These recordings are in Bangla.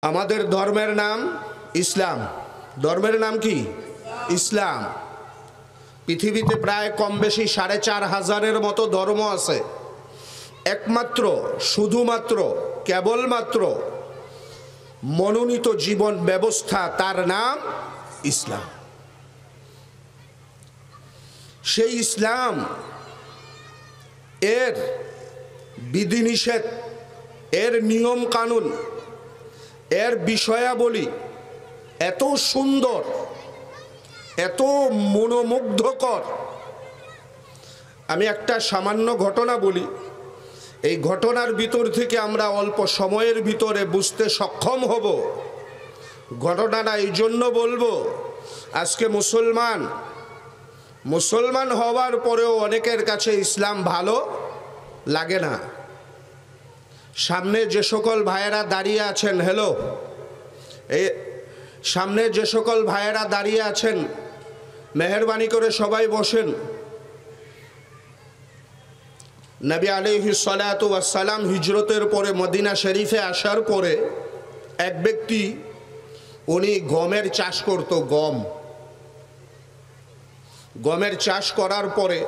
আমাদের ধর্মের নাম ইসলাম। ধর্মের নাম কি? ইসলাম। পৃথিবীতে প্রায় কম বেশি ৪৫০০০-এর মতো ধর্ম আছে। একমাত্র শুধুমাত্র কেবলমাত্র মনোনীত জীবন ব্যবস্থা, তার নাম ইসলাম। সেই ইসলাম এর বিধিনিষেধ, এর নিয়ম কানুন, এর বিষয়াবলী এত সুন্দর, এত মনোমুগ্ধকর। আমি একটা সামান্য ঘটনা বলি। এই ঘটনার ভিতর থেকে আমরা অল্প সময়ের ভিতরে বুঝতে সক্ষম হব। ঘটনাটা এই জন্য বলবো, আজকে মুসলমান হওয়ার পরেও অনেকের কাছে ইসলাম ভালো লাগে না। সামনে যে সকল ভাইয়েরা দাঁড়িয়ে আছেন, হ্যালো, সামনে যে সকল ভাইয়েরা দাঁড়িয়ে আছেন, মেহেরবানি করে সবাই বসেন। নবী আলাইহিস সালাতু ওয়াস সালাম হিজরতের পরে মদিনা শরীফে আসার পরে এক ব্যক্তি, উনি গমের চাষ করত। গমের চাষ করার পরে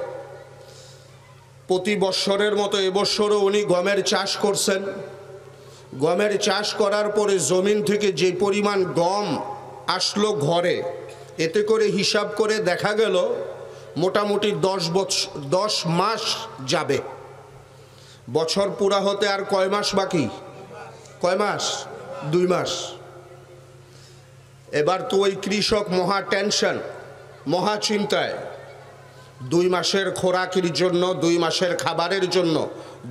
প্রতি বৎসরের মতো এবছরও উনি গমের চাষ করছেন। গমের চাষ করার পরে জমিন থেকে যে পরিমাণ গম আসলো ঘরে, এতে করে হিসাব করে দেখা গেল মোটামুটি 10 মাস যাবে। বছর পুরা হতে আর কয় মাস বাকি? কয় মাস? 2 মাস। এবার তো ওই কৃষক মহা টেনশন, মহা চিন্তায়। 2 মাসের খোরাকের জন্য, 2 মাসের খাবারের জন্য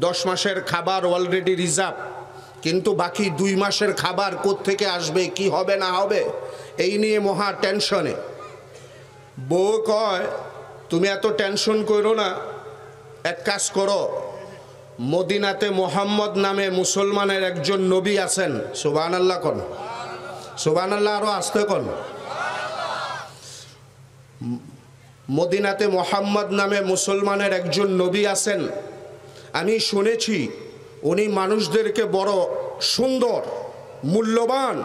10 মাসের খাবার অলরেডি রিজার্ভ, কিন্তু বাকি 2 মাসের খাবার কোত্থেকে আসবে, কি হবে না হবে, এই নিয়ে মহা টেনশনে। বউ কয়, তুমি এত টেনশন করো না, এক কাজ করো, মদিনাতে মোহাম্মদ নামে মুসলমানের একজন নবী আছেন। সুবহানাল্লাহ কোন, সুবহানাল্লাহ আরো আসতে কোন। মদিনাতে মোহাম্মদ নামে মুসলমানের একজন নবী আছেন। আমি শুনেছি উনি মানুষদেরকে বড় সুন্দর মূল্যবান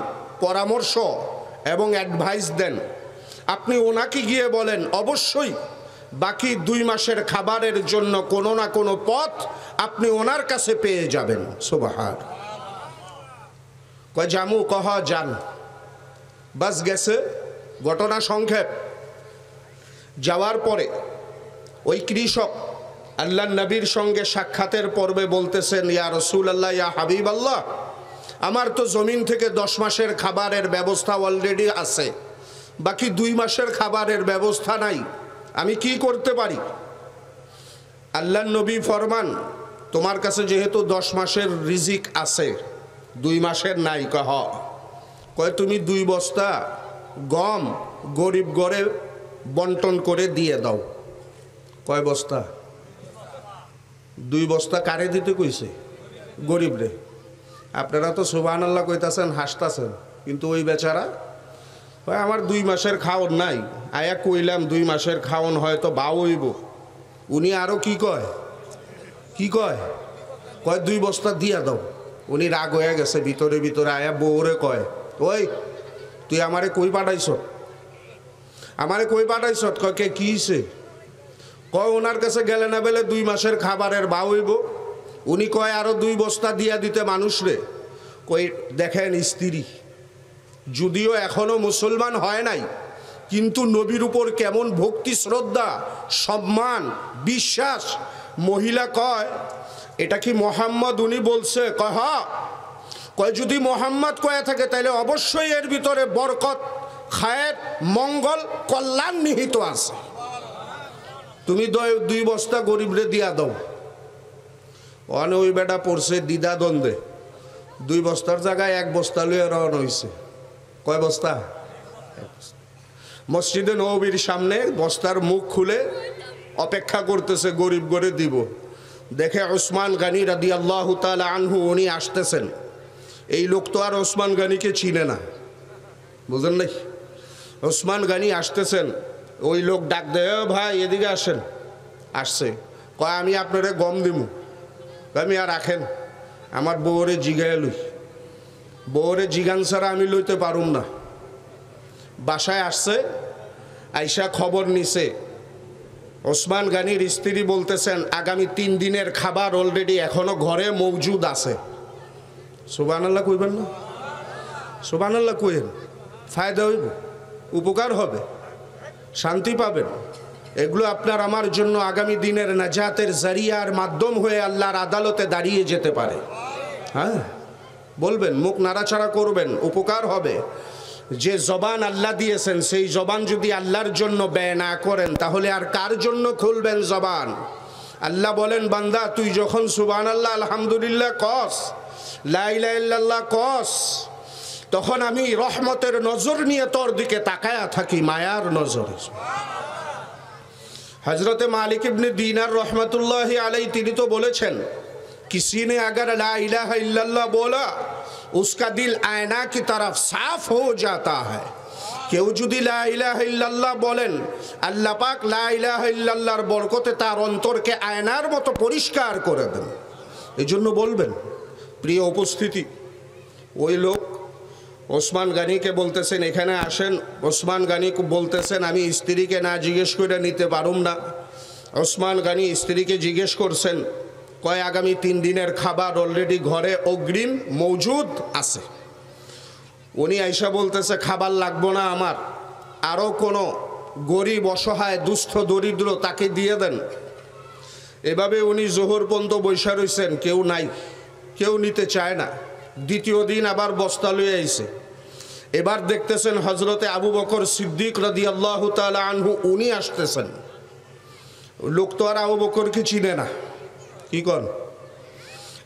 পরামর্শ এবং অ্যাডভাইস দেন। আপনি ওনাকে গিয়ে বলেন, অবশ্যই বাকি 2 মাসের খাবারের জন্য কোনো না কোনো পথ আপনি ওনার কাছে পেয়ে যাবেন। সুবহান। কয় জামু, কহ যান, বাস গেছে। ঘটনা সংক্ষেপ। যাওয়ার পরে ওই কৃষক আল্লাহ নবীর সঙ্গে সাক্ষাতের পর্বে বলতেছেন, ইয়া রাসূলুল্লাহ, ইয়া হাবিবাল্লাহ, আমার তো জমিন থেকে 10 মাসের খাবারের ব্যবস্থা অলরেডি আছে, বাকি 2 মাসের খাবারের ব্যবস্থা নাই, আমি কি করতে পারি? আল্লাহ নবী ফরমান, তোমার কাছে যেহেতু 10 মাসের রিজিক আছে, 2 মাসের নাই। কয় তুমি 2 বস্তা গম গরিব ঘরে বন্টন করে দিয়ে দাও। কয় বস্তা? 2 বস্তা। কারে দিতে কইছে? গরিব রে। আপনারা তো সুবহানাল্লাহ কইতাছেন, হাসতাছেন, কিন্তু ওই বেচারা কয় আমার 2 মাসের খাওন নাই। আয়া কইলাম 2 মাসের খাওন হয়তো বাও হইব। উনি আরো কি কয়, কি কয়? কয় 2 বস্তা দিয়া দাও। উনি রাগ হয়ে গেছে ভিতরে ভিতরে। আয়া বউরে কয়, ওই তুই আমারে কই পাঠাইছ? আমারে কই পাঠাইছ? কয় কে কি হইছে? কয় ওনার কাছে গেলে না বেলে 2 মাসের খাবারের ভাও হইব। উনি কয় আরো 2 বস্তা দিয়া দিতে মানুষরে। কই দেখেন স্ত্রী, যদিও এখনো মুসলমান হয় নাই, কিন্তু নবীর উপর কেমন ভক্তি, শ্রদ্ধা, সম্মান, বিশ্বাস। মহিলা কয়, এটা কি মোহাম্মদ উনি বলছে? কয় হ্যাঁ। কয় যদি মোহাম্মদ কয়ে থাকে তাহলে অবশ্যই এর ভিতরে বরকত, খায়ের, মঙ্গল, কল্যাণ নিহিত আছে। তুমি 2 বস্তা গরিবরে দিয়া দাও। ওই বেটা পড়ছে দ্বিধা দ্বন্দ্বে। 2 বস্তার জায়গায় 1 বস্তা লইয়া রওনা হইছে। কয় বস্তা? মসজিদে নববীর সামনে বস্তার মুখ খুলে অপেক্ষা করতেছে গরিব করে দিব। দেখে ওসমান গনি রাদিয়াল্লাহু তাআলা আনহু উনি আসতেছেন। এই লোক তো আর ওসমান গনিকে চিনে না, বুঝলেন নাই? ওসমান গনি আসতেছেন। ওই লোক ডাক দেয়, ভাই এদিকে আসেন। আসছে। কয় আমি আপনারে গম দিমু। আমি আর রাখেন, আমার বউরে জিগায় লই। বউরে জিগান ছাড়া আমি লইতে পারুম না। বাসায় আসছে, আইসা খবর নিছে, ওসমান গানির স্ত্রী বলতেছেন আগামী 3 দিনের খাবার অলরেডি এখনো ঘরে মজুদ আছে। সুবহানাল্লাহ কইবেন না? সুবহানাল্লাহ কইেন, ফায়দা হইব, উপকার হবে, শান্তি পাবেন। এগুলো আপনার আমার জন্য আগামী দিনের নাজাতের জারিয়ার মাধ্যম হয়ে আল্লাহর আদালতে দাঁড়িয়ে যেতে পারে। হ্যাঁ, বলবেন, মুখ নাড়াচাড়া করবেন, উপকার হবে। যে জবান আল্লাহ দিয়েছেন সেই জবান যদি আল্লাহর জন্য ব্যয় না করেন তাহলে আর কার জন্য খুলবেন জবান? আল্লাহ বলেন, বান্দা তুই যখন সুবহানাল্লাহ আলহামদুলিল্লাহ কস, লা ইলাহা ইল্লাল্লাহ কস, তখন আমি রহমতের নজর নিয়ে তোর দিকে তাকায়া থাকি, মায়ার নজরে। হযরতে মালিক ইবনে দিনার রহমতুল্লাহি আলাইহি তিনি তো বলেছেন, किसी ने अगर ला इलाहा इल्लल्लाह बोला उसका दिल आईना की तरफ साफ हो जाता है। কেউ যদি লা ইলাহা ইল্লাল্লাহ বলেন, আল্লাহ পাক লা ইলাহা ইল্লাল্লাহর বরকতে তার অন্তরকে আয়নার মতো পরিষ্কার করে দেন। এই জন্য বলবেন। প্রিয় উপস্থিতি, ওই লোক ওসমান গানিকে বলতেছেন এখানে আসেন। ওসমান গানি বলতেছেন আমি স্ত্রীকে না জিজ্ঞেস করে নিতে পারুম না। ওসমান গানি স্ত্রীকে জিজ্ঞেস করছেন, কয় আগামী 3 দিনের খাবার অলরেডি ঘরে অগ্রিম মজুদ আছে। উনি আইসা বলতেছে খাবার লাগবো না আমার, আরও কোনো গরিব অসহায় দুস্থ দরিদ্র তাকে দিয়ে দেন। এভাবে উনি জোহর পর্যন্ত বৈশা রইছেন, কেউ নাই, কেউ নিতে চায় না। দ্বিতীয় দিন আবার বস্তা লয়ে আইছে। এবার দেখতেছেন হজরতে আবু বকর সিদ্দিক রাদিয়াল্লাহু তাআলা আনহু উনি আসতেছেন। লোক তো আর আবু বকরকে চিনে না, কি কন?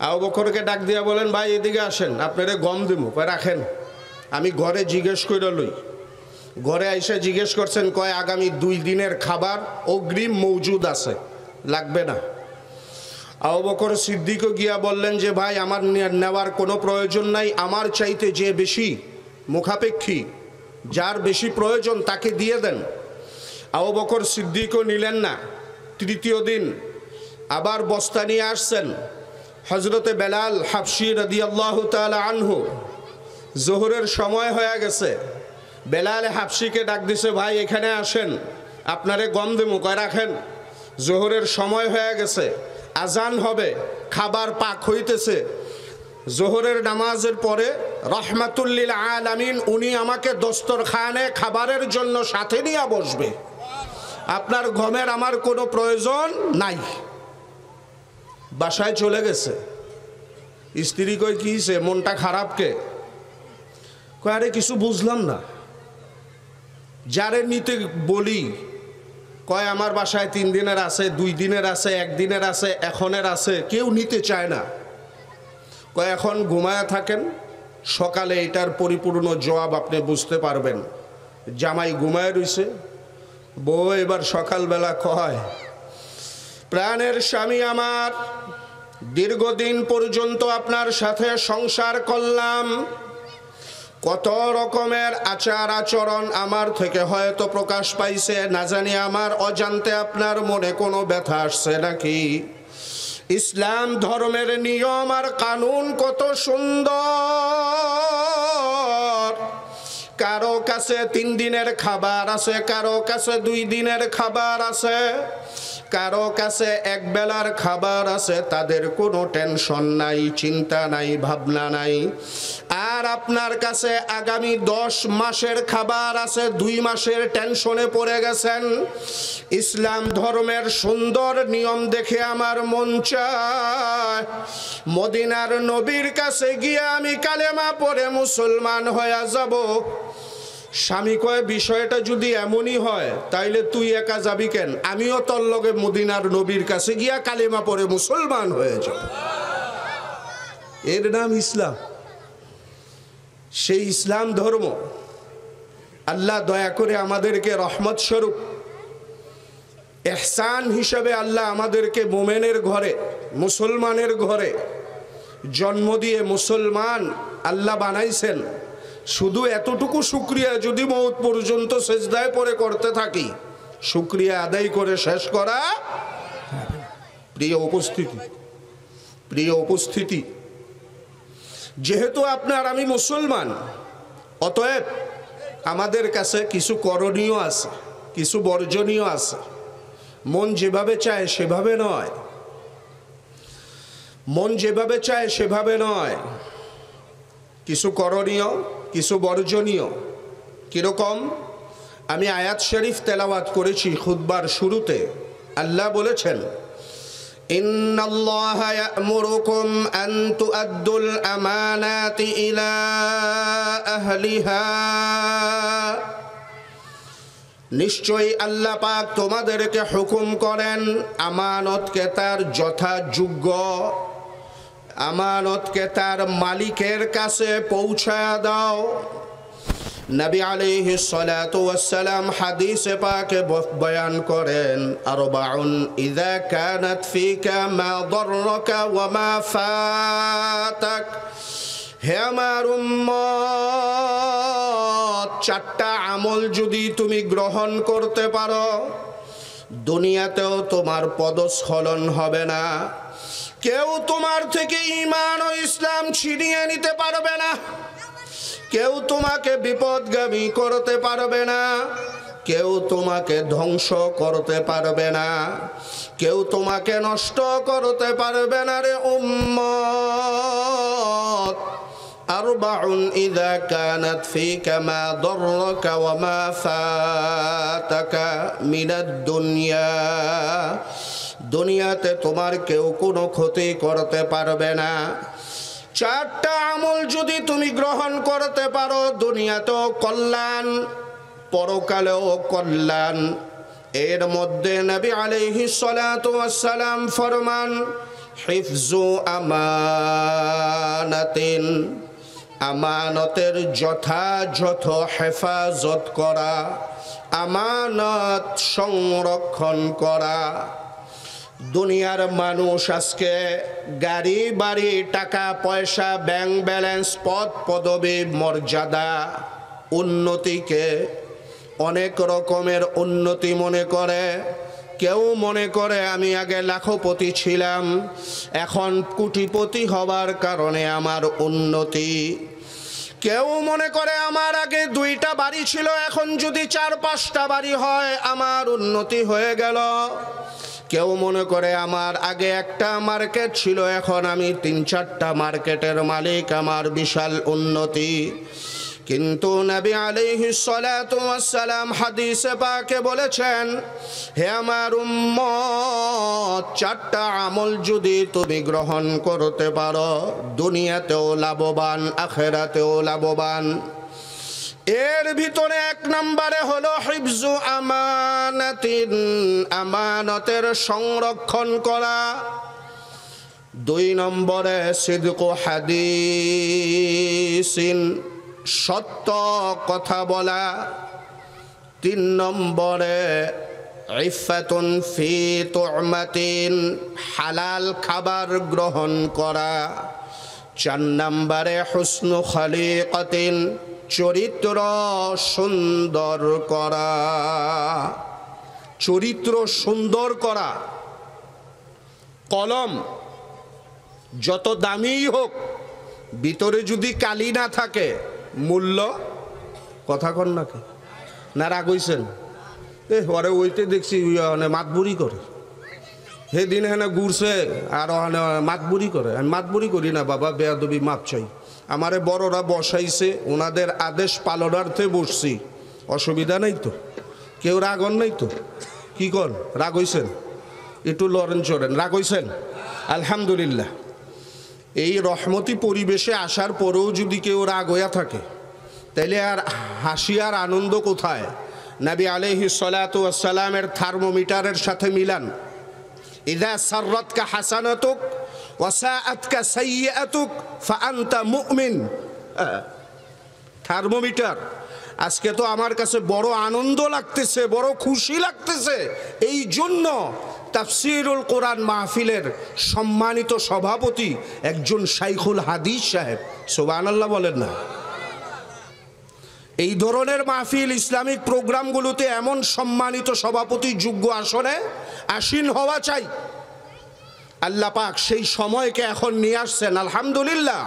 আবু বকরকে ডাক দিয়া বলেন, ভাই এদিকে আসেন, আপনারে গম দিব, রাখেন, আমি ঘরে জিজ্ঞেস করে লই। ঘরে আইসা জিজ্ঞেস করছেন, কয় আগামী 2 দিনের খাবার অগ্রিম মজুদ আছে, লাগবে না। আবু বকর সিদ্দিকও গিয়া বললেন যে ভাই আমার নেওয়ার কোনো প্রয়োজন নাই, আমার চাইতে যে বেশি মুখাপেক্ষী, যার বেশি প্রয়োজন তাকে দিয়ে দেন। আবু বকর সিদ্দিকও নিলেন না। তৃতীয় দিন আবার বস্তা নিয়ে আসছেন। হজরতে বেলাল হাবশি রাদিয়াল্লাহু তাআলা আনহু, জোহরের সময় হয়ে গেছে। বেলাল হাবশিকে ডাক দিছে, ভাই এখানে আসেন, আপনারে গম দেবো, কয় রাখেন, জোহরের সময় হয়ে গেছে, আজান হবে, খাবার পাক হইতেছে। জোহরের নামাজের পরে রাহমাতুল লিল আলামিন উনি আমাকে দস্তরখানে খাবারের জন্য সাথে নিয়ে বসবে, আপনার গমের আমার কোনো প্রয়োজন নাই। বাসায় চলে গেছে। স্ত্রী কয় কি হইছে, মনটা খারাপ কে? কয় আরে কিছু বুঝলাম না, যারে নিতে বলি কয় আমার বাসায় 3 দিনের আছে, 2 দিনের আছে, 1 দিনের আছে, এখনের আছে, কেউ নিতে চায় না। কয় এখন ঘুমায়া থাকেন, সকালে এটার পরিপূর্ণ জবাব আপনি বুঝতে পারবেন। জামাই ঘুমায় রইছে, বউ এবার সকালবেলা কয়, প্রাণের স্বামী আমার, দীর্ঘদিন পর্যন্ত আপনার সাথে সংসার করলাম, কত রকমের আচার আচরণ আমার থেকে হয়তো প্রকাশ পাইছে, না জানি আমার অজান্তে আপনার মনে কোনো ব্যথা আসছে নাকি। ইসলাম ধর্মের নিয়ম আর কানুন কত সুন্দর। কারো কাছে 3 দিনের খাবার আছে, কারো কাছে 2 দিনের খাবার আছে, কারো কাছে 1 বেলার খাবার আছে, তাদের কোনো টেনশন নাই, চিন্তা নাই, ভাবনা নাই। আর আপনার কাছে আগামী 10 মাসের খাবার আছে, 2 মাসের টেনশনে পড়ে গেছেন। ইসলাম ধর্মের সুন্দর নিয়ম দেখে আমার মন চায় মদিনার নবীর কাছে গিয়ে আমি কালেমা পড়ে মুসলমান হয়ে যাব। স্বামী কয় বিষয়টা যদি এমনই হয় তাইলে তুই একা যাবি কেন, আমিও তোর লগে মদিনার নবীর কাছে গিয়া কালেমা পড়ে মুসলমান হয়ে যাব। এর নাম ইসলাম। সেই ইসলাম ধর্ম আল্লাহ দয়া করে আমাদেরকে রহমত স্বরূপ ইহসান হিসাবে আল্লাহ আমাদেরকে মোমেনের ঘরে, মুসলমানের ঘরে জন্ম দিয়ে মুসলমান আল্লাহ বানাইছেন। শুধু এতটুকু শুকরিয়া যদি মওত পর্যন্ত সেজদায় পড়ে করতে থাকি, শুকরিয়া আদায় করে শেষ করা। প্রিয় উপস্থিতি, যেহেতু আপনার আমি মুসলমান, অতএব আমাদের কাছে কিছু করণীয় আছে, কিছু বর্জনীয় আছে। মন যেভাবে চায় সেভাবে নয়, মন যেভাবে চায় সেভাবে নয়। কিছু করণীয়, কিছু বর্জনীয়। কিরকম? আমি আয়াত শরীফ তেলাওয়াত করেছি খুতবার শুরুতে। আল্লাহ বলেছেন, ইন্নাল্লাহা ইয়া'মুরুকুম আন তু'আদ্দুল আমানাতি ইলা আহলিহা, নিশ্চয়ই আল্লাহ পাক তোমাদেরকে হুকুম করেন আমানতকে তার যথাযোগ্য, আমানতকে তার মালিকের কাছে পৌঁছায়া দাও। নবী আলাইহিস সালাতু ওয়াস সালাম হাদিসে পাকে বয়ান করেন, আরবাউন ইযা কানাত ফিকা মা দাররাকা ওয়া মা ফাতাক। হে আমার উম্মত, চারটা আমল যদি তুমি গ্রহণ করতে পারো, দুনিয়াতেও তোমার পদস্খলন হবে না, কেউ তোমার থেকে ঈমান ও ইসলাম ছিনিয়ে নিতে পারবে না, কেউ তোমাকে বিপদগামী করতে পারবে না, কেউ তোমাকে ধ্বংস করতে পারবে না, কেউ তোমাকে নষ্ট করতে পারবে না রে উম্মত। আরবাউন ইযা কানাত ফিকা মা দাররাকা ওয়া মা ফাতাকা মিনাদ দুনিয়া, দুনিয়াতে তোমার কেউ কোনো ক্ষতি করতে পারবে না। চারটা আমল যদি তুমি গ্রহণ করতে পারো, দুনিয়াতেও কল্যাণ, পরকালেও কল্যাণ। এর মধ্যে নবী আলাইহিস সালাতু ওয়াস সালাম ফরমান, হিফজু আমানাতিন, আমানতের যথাযথ হেফাজত করা, আমানত সংরক্ষণ করা। দুনিয়ার মানুষ আজকে গাড়ি বাড়ি, টাকা পয়সা, ব্যাংক ব্যালেন্স, পদ পদবী, মর্যাদা, উন্নতিকে অনেক রকমের উন্নতি মনে করে। কেউ মনে করে আমি আগে লাখপতি ছিলাম, এখন কোটিপতি হবার কারণে আমার উন্নতি। কেউ মনে করে আমার আগে 2টা বাড়ি ছিল, এখন যদি 4-5টা বাড়ি হয় আমার উন্নতি হয়ে গেল। কেউ মনে করে আমার আগে একটা মার্কেট ছিল, এখন আমি 3-4টা মার্কেটের মালিক, আমার বিশাল উন্নতি। কিন্তু নবী আলাইহিস সালাতু ওয়াস সালাম হাদিসে পাকে বলেছেন, হে আমার উম্মত, চারটা আমল যদি তুমি গ্রহণ করতে পারো, দুনিয়াতেও লাভবান, আখিরাতেও লাভবান। এর ভিতরে 1 নম্বরে হলো হিফজু আমানাতিন, আমানতের সংরক্ষণ করা। 2 নম্বরে সিদকু হাদিসিন, সত্য কথা বলা। 3 নম্বরে ইফাতুন ফি তু'মাতিন, হালাল খাবার গ্রহণ করা। 4 নম্বরে হুসনু খলিকাতিন, চরিত্র সুন্দর করা। চরিত্র সুন্দর করা। কলম যত দামিই হোক, ভিতরে যদি কালি না থাকে, মূল্য কথা কন নাকি না? রাগ হইছেন? ওরে ওইতে দেখছি মাতবুরি করে, সেদিন হেনে ঘুরছে আর মাতবুরি করে। আমি মাতবুরি করি না বাবা, বেয়াদবি মাপ চাই। আমারে বড়রা বসাইছে, ওনাদের আদেশ পালনার্থে বসছি, অসুবিধা নেই তো, কেউ রাগন নেই তো? কি কর, রাগ হইছেন? একটু লড়েন চড়েন। রাগ হইছেন? আলহামদুলিল্লাহ। এই রহমতি পরিবেশে আসার পরেও যদি কেউ রাগ হইয়া থাকে, তাইলে আর হাসি আর আনন্দ কোথায়? নবী আলাইহিস সালাতু ওয়াস সালামের থার্মোমিটারের সাথে মিলান। ইযা সাররাতকা হাসানাতুক ওয়া সাআতকা সাইয়্যাতুক ফাআনতা মুমিন। থার্মোমিটার। আজকে তো আমার কাছে বড় আনন্দ লাগতেছে, বড় খুশি লাগতেছে। এই জন্য তাফসীরুল কোরআন মাহফিলের সম্মানিত সভাপতি একজন শাইখুল হাদিস সাহেব, সুবহানাল্লাহ বলেন না? এই ধরনের মাহফিল, ইসলামিক প্রোগ্রামগুলোতে এমন সম্মানিত সভাপতি যোগ্য আসনে আসীন হওয়া চাই। আল্লাহ পাক সেই সময়কে এখন নিয়ে আসছেন, আলহামদুলিল্লাহ।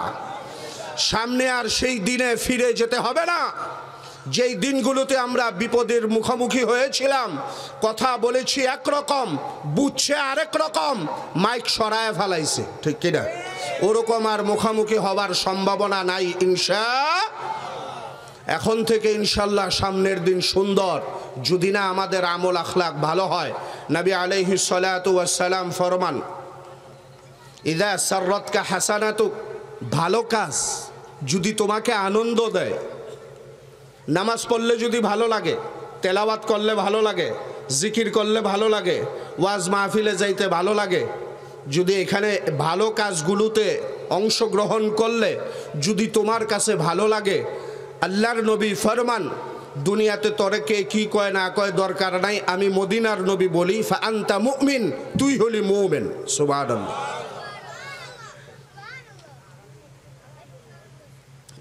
সামনে আর সেই দিনে ফিরে যেতে হবে না যেই দিনগুলোতে আমরা বিপদের মুখোমুখি হয়েছিলাম, কথা বলেছি একরকম, বুঝছে আরেক রকম, মাইক সরায় ফেলাইছে, ঠিক কিনা? ওরকম আর মুখোমুখি হওয়ার সম্ভাবনা নাই ইনশাআল্লাহ। এখন থেকে ইনশাল্লাহ সামনের দিন সুন্দর, যদি না আমাদের আমল আখলাক ভালো হয়। নবী আলাইহিস সালাতু ওয়াস সালাম ফরমান, ইযা সাররাতকা হাসানাতুক, ভালো কাজ যদি তোমাকে আনন্দ দেয়, নামাজ পড়লে যদি ভালো লাগে, তেলাওয়াত করলে ভালো লাগে, জিকির করলে ভালো লাগে, ওয়াজ মাহফিলে যাইতে ভালো লাগে, যদি এখানে ভালো কাজগুলোতে অংশগ্রহণ করলে যদি তোমার কাছে ভালো লাগে, আল্লাহর নবী ফরমান, দুনিয়াতে তোরে কে কি কয় না কয় দরকার নাই, আমি মদিনার নবী বলি, ফা আনতা মুমিন, তুই হলি মুমিন। সুবহানাল্লাহ।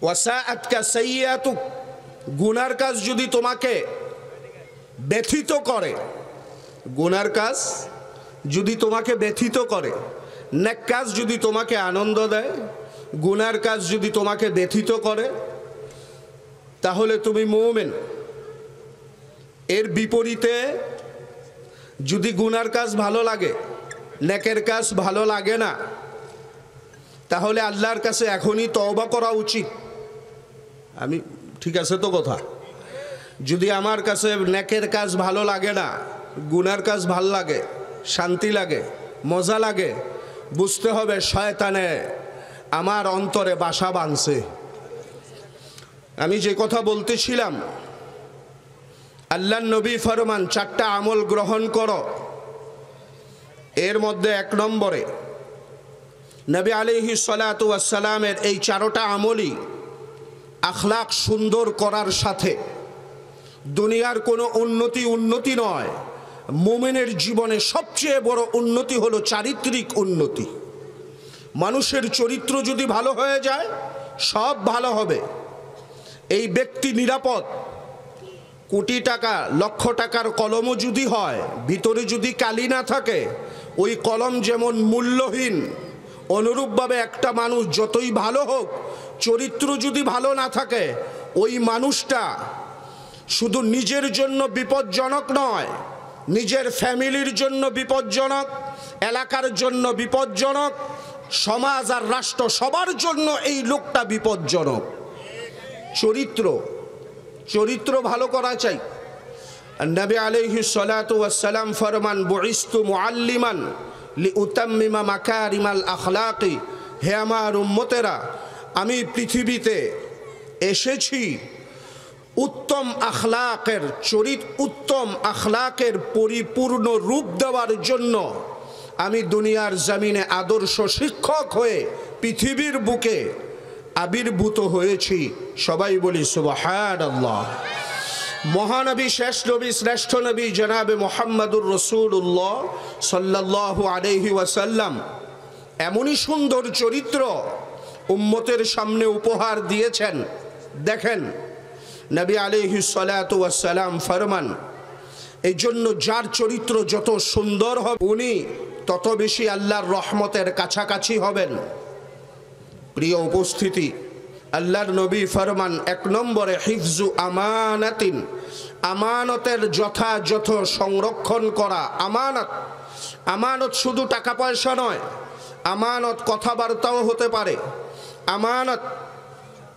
ওয়াসাআতকা সাইয়্যাতুক, গুনার কাজ যদি তোমাকে ব্যথিত করে, গুনার কাজ যদি তোমাকে ব্যথিত করে, নেক কাজ যদি তোমাকে আনন্দ দেয়, গুনার কাজ যদি তোমাকে ব্যথিত করে, তাহলে তুমি মুমিন। এর বিপরীতে যদি গুনার কাজ ভালো লাগে, নেকের কাজ ভালো লাগে না, তাহলে আল্লাহর কাছে এখনই তওবা করা উচিত। আমি ঠিক আছে তো কথা? যদি আমার কাছে নেকের কাজ ভালো লাগে না, গুনার কাজ ভাল লাগে, শান্তি লাগে, মজা লাগে, বুঝতে হবে শয়তানে আমার অন্তরে বাসা বাঁধছে। আমি যে কথা বলতেছিলাম, আল্লাহর নবী ফরমান, 4টা আমল গ্রহণ করো। এর মধ্যে 1 নম্বরে নবী আলাইহিস সালাতু ওয়াস সালামের এই 4টা আমলই আখলাক সুন্দর করার সাথে, দুনিয়ার কোনো উন্নতি নয়, মুমিনের জীবনে সবচেয়ে বড় উন্নতি হলো চারিত্রিক উন্নতি। মানুষের চরিত্র যদি ভালো হয়ে যায়, সব ভালো হবে। এই ব্যক্তি নিরাপদ। কোটি টাকা, লক্ষ টাকার কলমও যদি হয়, ভিতরে যদি কালি না থাকে, ওই কলম যেমন মূল্যহীন, অনুরূপভাবে একটা মানুষ যতই ভালো হোক, চরিত্র যদি ভালো না থাকে, ওই মানুষটা শুধু নিজের জন্য বিপজ্জনক নয়, নিজের ফ্যামিলির জন্য বিপজ্জনক, এলাকার জন্য বিপজ্জনক, সমাজ আর রাষ্ট্র সবার জন্য এই লোকটা বিপজ্জনক। চরিত্র ভালো করা চাই। নবী আলাইহিস সালাতু ওয়াস সালাম ফরমান, বুইস্তু মুআল্লিমান লিউতাম্মিমা মাকারিমাল আখলাকি, হে আমার উম্মতেরা, আমি পৃথিবীতে এসেছি উত্তম আখলাকের পরিপূর্ণ রূপ দেওয়ার জন্য। আমি দুনিয়ার জমিনে আদর্শ শিক্ষক হয়ে পৃথিবীর বুকে আবির্ভূত হয়েছি। সবাই বলি সুবহানাল্লাহ। মহানবী, শেষ নবী, শ্রেষ্ঠ নবী জনাবে মুহাম্মদুর রাসূলুল্লাহ সাল্লাল্লাহু আলাইহি ওয়াসাল্লাম এমনই সুন্দর চরিত্র উম্মতের সামনে উপহার দিয়েছেন। দেখেন, নবী আলাইহিস সালাতু ওয়াস সালাম ফরমান, এই জন্য যার চরিত্র যত সুন্দর হবে, উনি তত বেশি আল্লাহর রহমতের কাছাকাছি হবেন। প্রিয় উপস্থিতি, আল্লাহর নবী ফরমান, 1 নম্বরে হিফজু আমানাতিন, আমানতের যথাযথ সংরক্ষণ করা। আমানত শুধু টাকা পয়সা নয়, আমানত কথাবার্তাও হতে পারে। আমানত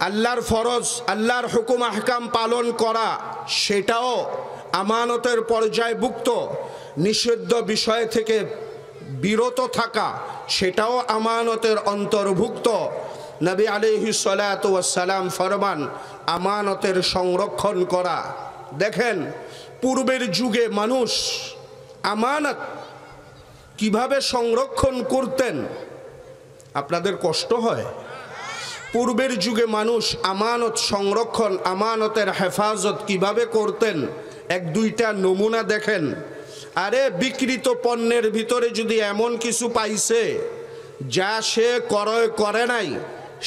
আল্লাহর ফরজ, আল্লাহর হুকুম আহকাম পালন করা, সেটাও আমানতের পর্যায়ভুক্ত। নিষিদ্ধ বিষয় থেকে বিরত থাকা, সেটাও আমানতের অন্তর্ভুক্ত। নবী আলাইহিস সালাতু ওয়াস সালাম ফরমান, আমানতের সংরক্ষণ করা। দেখেন, পূর্বের যুগে মানুষ আমানত কিভাবে সংরক্ষণ করতেন, আপনাদের কষ্ট হয়? পূর্বের যুগে মানুষ আমানত সংরক্ষণ, আমানতের হেফাজত কিভাবে করতেন, 1-2টা নমুনা দেখেন। আরে, বিকৃত পণ্যের ভিতরে যদি এমন কিছু পাইছে যা সে ক্রয় করে নাই,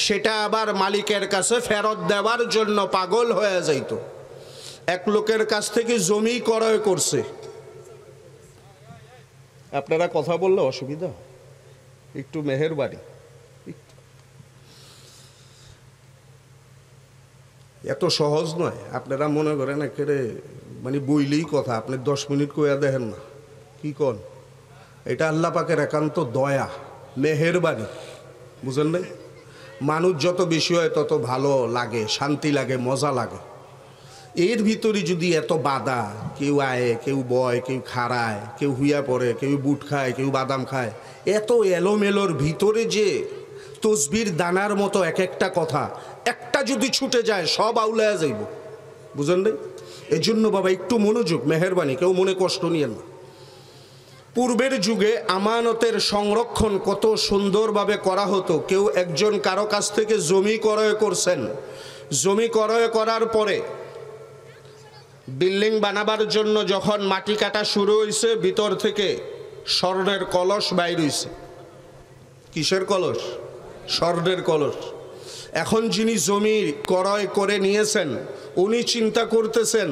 সেটা আবার মালিকের কাছে ফেরত দেওয়ার জন্য পাগল হয়ে যাইত। এক লোকের কাছ থেকে জমি ক্রয় করছে। আপনারা কথা বললে অসুবিধা, একটু মেহেরবানি। এত সহজ নয়। আপনারা মনে করেন একেবারে মানে বইলেই কথা, আপনি 10 মিনিট কইয়া দেখেন না, কি কন? এটা আল্লাহ পাকের একান্ত দয়া, মেহেরবানি, বুঝেন নাই? মানুষ যত বেশি হয় তত ভালো লাগে, শান্তি লাগে, মজা লাগে। এর ভিতরে যদি এত বাধা, কেউ আয়ে, কেউ বয়, কেউ খাড়ায়, কেউ হুইয়া পড়ে, কেউ বুট খায়, কেউ বাদাম খায়, এত এলোমেলোর ভিতরে যে তসবির দানার মতো এক একটা কথা, একটা যদি ছুটে যায় সব আউলায়া যাইব, বুঝেন নাই? এই জন্য বাবা একটু মনোযোগ, মেহেরবানি, কেউ মনে কষ্ট নিয়েন না। পূর্বের যুগে আমানতের সংরক্ষণ কত সুন্দরভাবে করা হতো। কেউ একজন কারো কাছ থেকে জমি ক্রয় করছেন, জমি ক্রয় করার পরে বিল্ডিং বানাবার জন্য যখন মাটি কাটা শুরু হয়েছে, ভিতর থেকে স্বর্ণের কলস বাইর হইছে। কিসের কলস? স্বর্ণের কলস। এখন যিনি জমি ক্রয় করে নিয়েছেন উনি চিন্তা করতেছেন,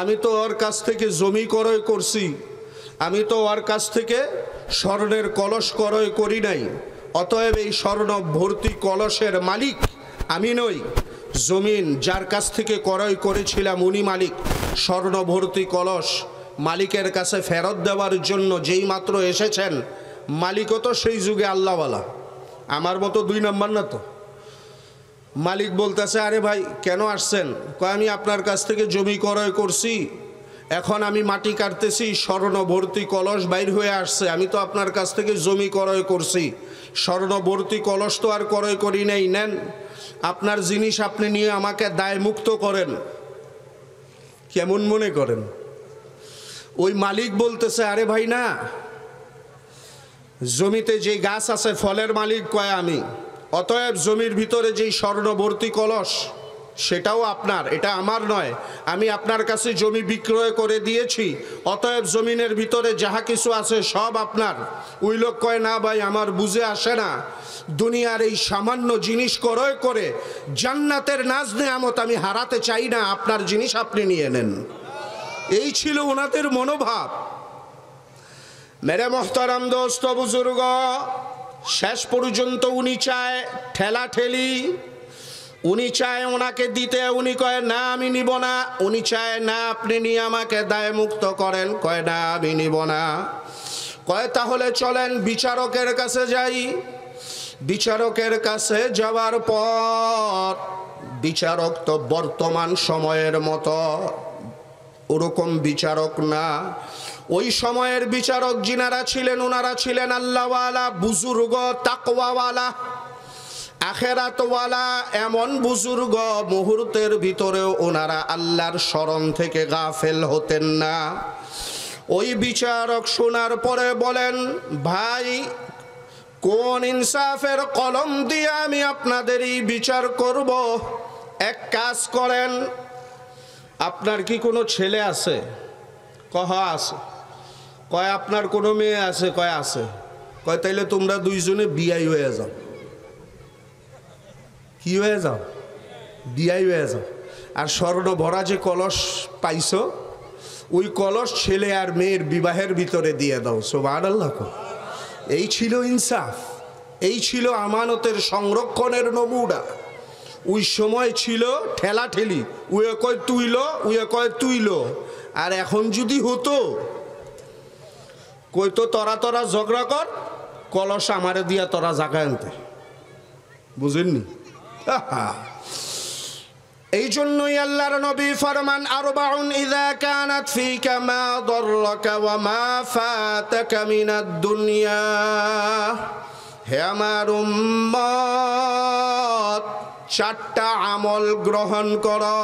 আমি তো ওর কাছ থেকে জমি ক্রয় করছি, আমি তো ওর কাছ থেকে স্বর্ণের কলস ক্রয় করি নাই, অতএব এই স্বর্ণ ভর্তি কলসের মালিক আমি নই। জমিন যার কাছ থেকে ক্রয় করেছিলাম উনি মালিক। স্বর্ণ ভর্তি কলস মালিকের কাছে ফেরত দেওয়ার জন্য যেই মাত্র এসেছেন, মালিকও তো সেই যুগে আল্লাহওয়ালা, আমার মতো 2 নাম্বার না তো। মালিক বলতেছে, আরে ভাই কেন আসছেন? কয় আমি আপনার কাছ থেকে জমি ক্রয় করছি, এখন আমি মাটি কাটতেছি, স্বর্ণ ভর্তি কলস বাইর হয়ে আসছে, আমি তো আপনার কাছ থেকে জমি ক্রয় করছি, স্বর্ণ ভর্তি কলস তো আর ক্রয় করি নাই, নেন আপনার জিনিস আপনি নিয়ে আমাকে দায় মুক্ত করেন। কেমন মনে করেন? ওই মালিক বলতেছে, আরে ভাই না, জমিতে যে গাছ আছে ফলের মালিক কয় আমি, অতএব জমির ভিতরে যেই স্বর্ণ ভর্তি কলস সেটাও আপনার, এটা আমার নয়। আমি আপনার কাছে জমি বিক্রয় করে দিয়েছি, অতএব জমিনের ভিতরে যাহা কিছু আছে সব আপনার। ওই লোক কয়, না ভাই আমার বুঝে আসে না, দুনিয়ার এই সামান্য জিনিস ক্রয় করে জান্নাতের নাজ নেয়ামত আমি হারাতে চাই না, আপনার জিনিস আপনি নিয়ে নেন। এই ছিল ওনাদের মনোভাব। মেরে মোহতারাম দোস্ত বুজুর্গ, শেষ পর্যন্ত উনি চায় ঠেলা ঠেলি, উনি চায় ওনাকে দিতে, উনি কয় না আমি নিব না। উনি চায় না আপনি নিয়ে আমাকে দায় মুক্ত করেন, কয় না আমি নিব না। কয় তাহলে চলেন বিচারকের কাছে যাই। বিচারকের কাছে যাওয়ার পর বিচারক তো বর্তমান সময়ের মতো ওরকম বিচারক না। ওই সময়ের বিচারক যিনারা ছিলেন ওনারা ছিলেন আল্লাহওয়ালা, বুজুর্গ, তাকওয়াওয়ালা, আখেরাতওয়ালা, এমন বুজুর্গ মুহূর্তের ভিতরেও ওনারা আল্লাহর স্মরণ থেকে গাফেল হতেন না। ওই বিচারক শোনার পরে বলেন, ভাই কোন ইনসাফের কলম দিয়ে আমি আপনাদেরই বিচার করব? এক কাজ করেন, আপনার কি কোনো ছেলে আছে? কয় আছে। কয় আপনার কোনো মেয়ে আছে? কয় আছে। কয় তাইলে তোমরা দুইজনে বিয়াই হয়ে যাও। কি হয়ে যাও? বিয়াই হয়ে যাও। আর স্বর্ণ ভরা যে কলস পাইছো ওই কলস ছেলে আর মেয়ের বিবাহের ভিতরে দিয়ে দাও। সুবহানাল্লাহ। এই ছিল ইনসাফ, এই ছিল আমানতের সংরক্ষণের নমুনা। ওই সময় ছিল ঠেলা ঠেলি, উয়ে কয় তুইলো, উয়ে কয় তুইলো। আর এখন যদি হতো, কইতো তোরা তোরা ঝগড়া কর, কলস আমারে দিয়া তোরা জাগায় আনতে। বুঝেননি? এই জন্যই আল্লাহর নবী ফরমান, আরবাউন ইযা কানাত ফিকা মা দাররাকা ওয়া মা ফাতাকা মিনাদ দুনিয়া। হে আমার উম্মত, 4টা আমল গ্রহণ করো,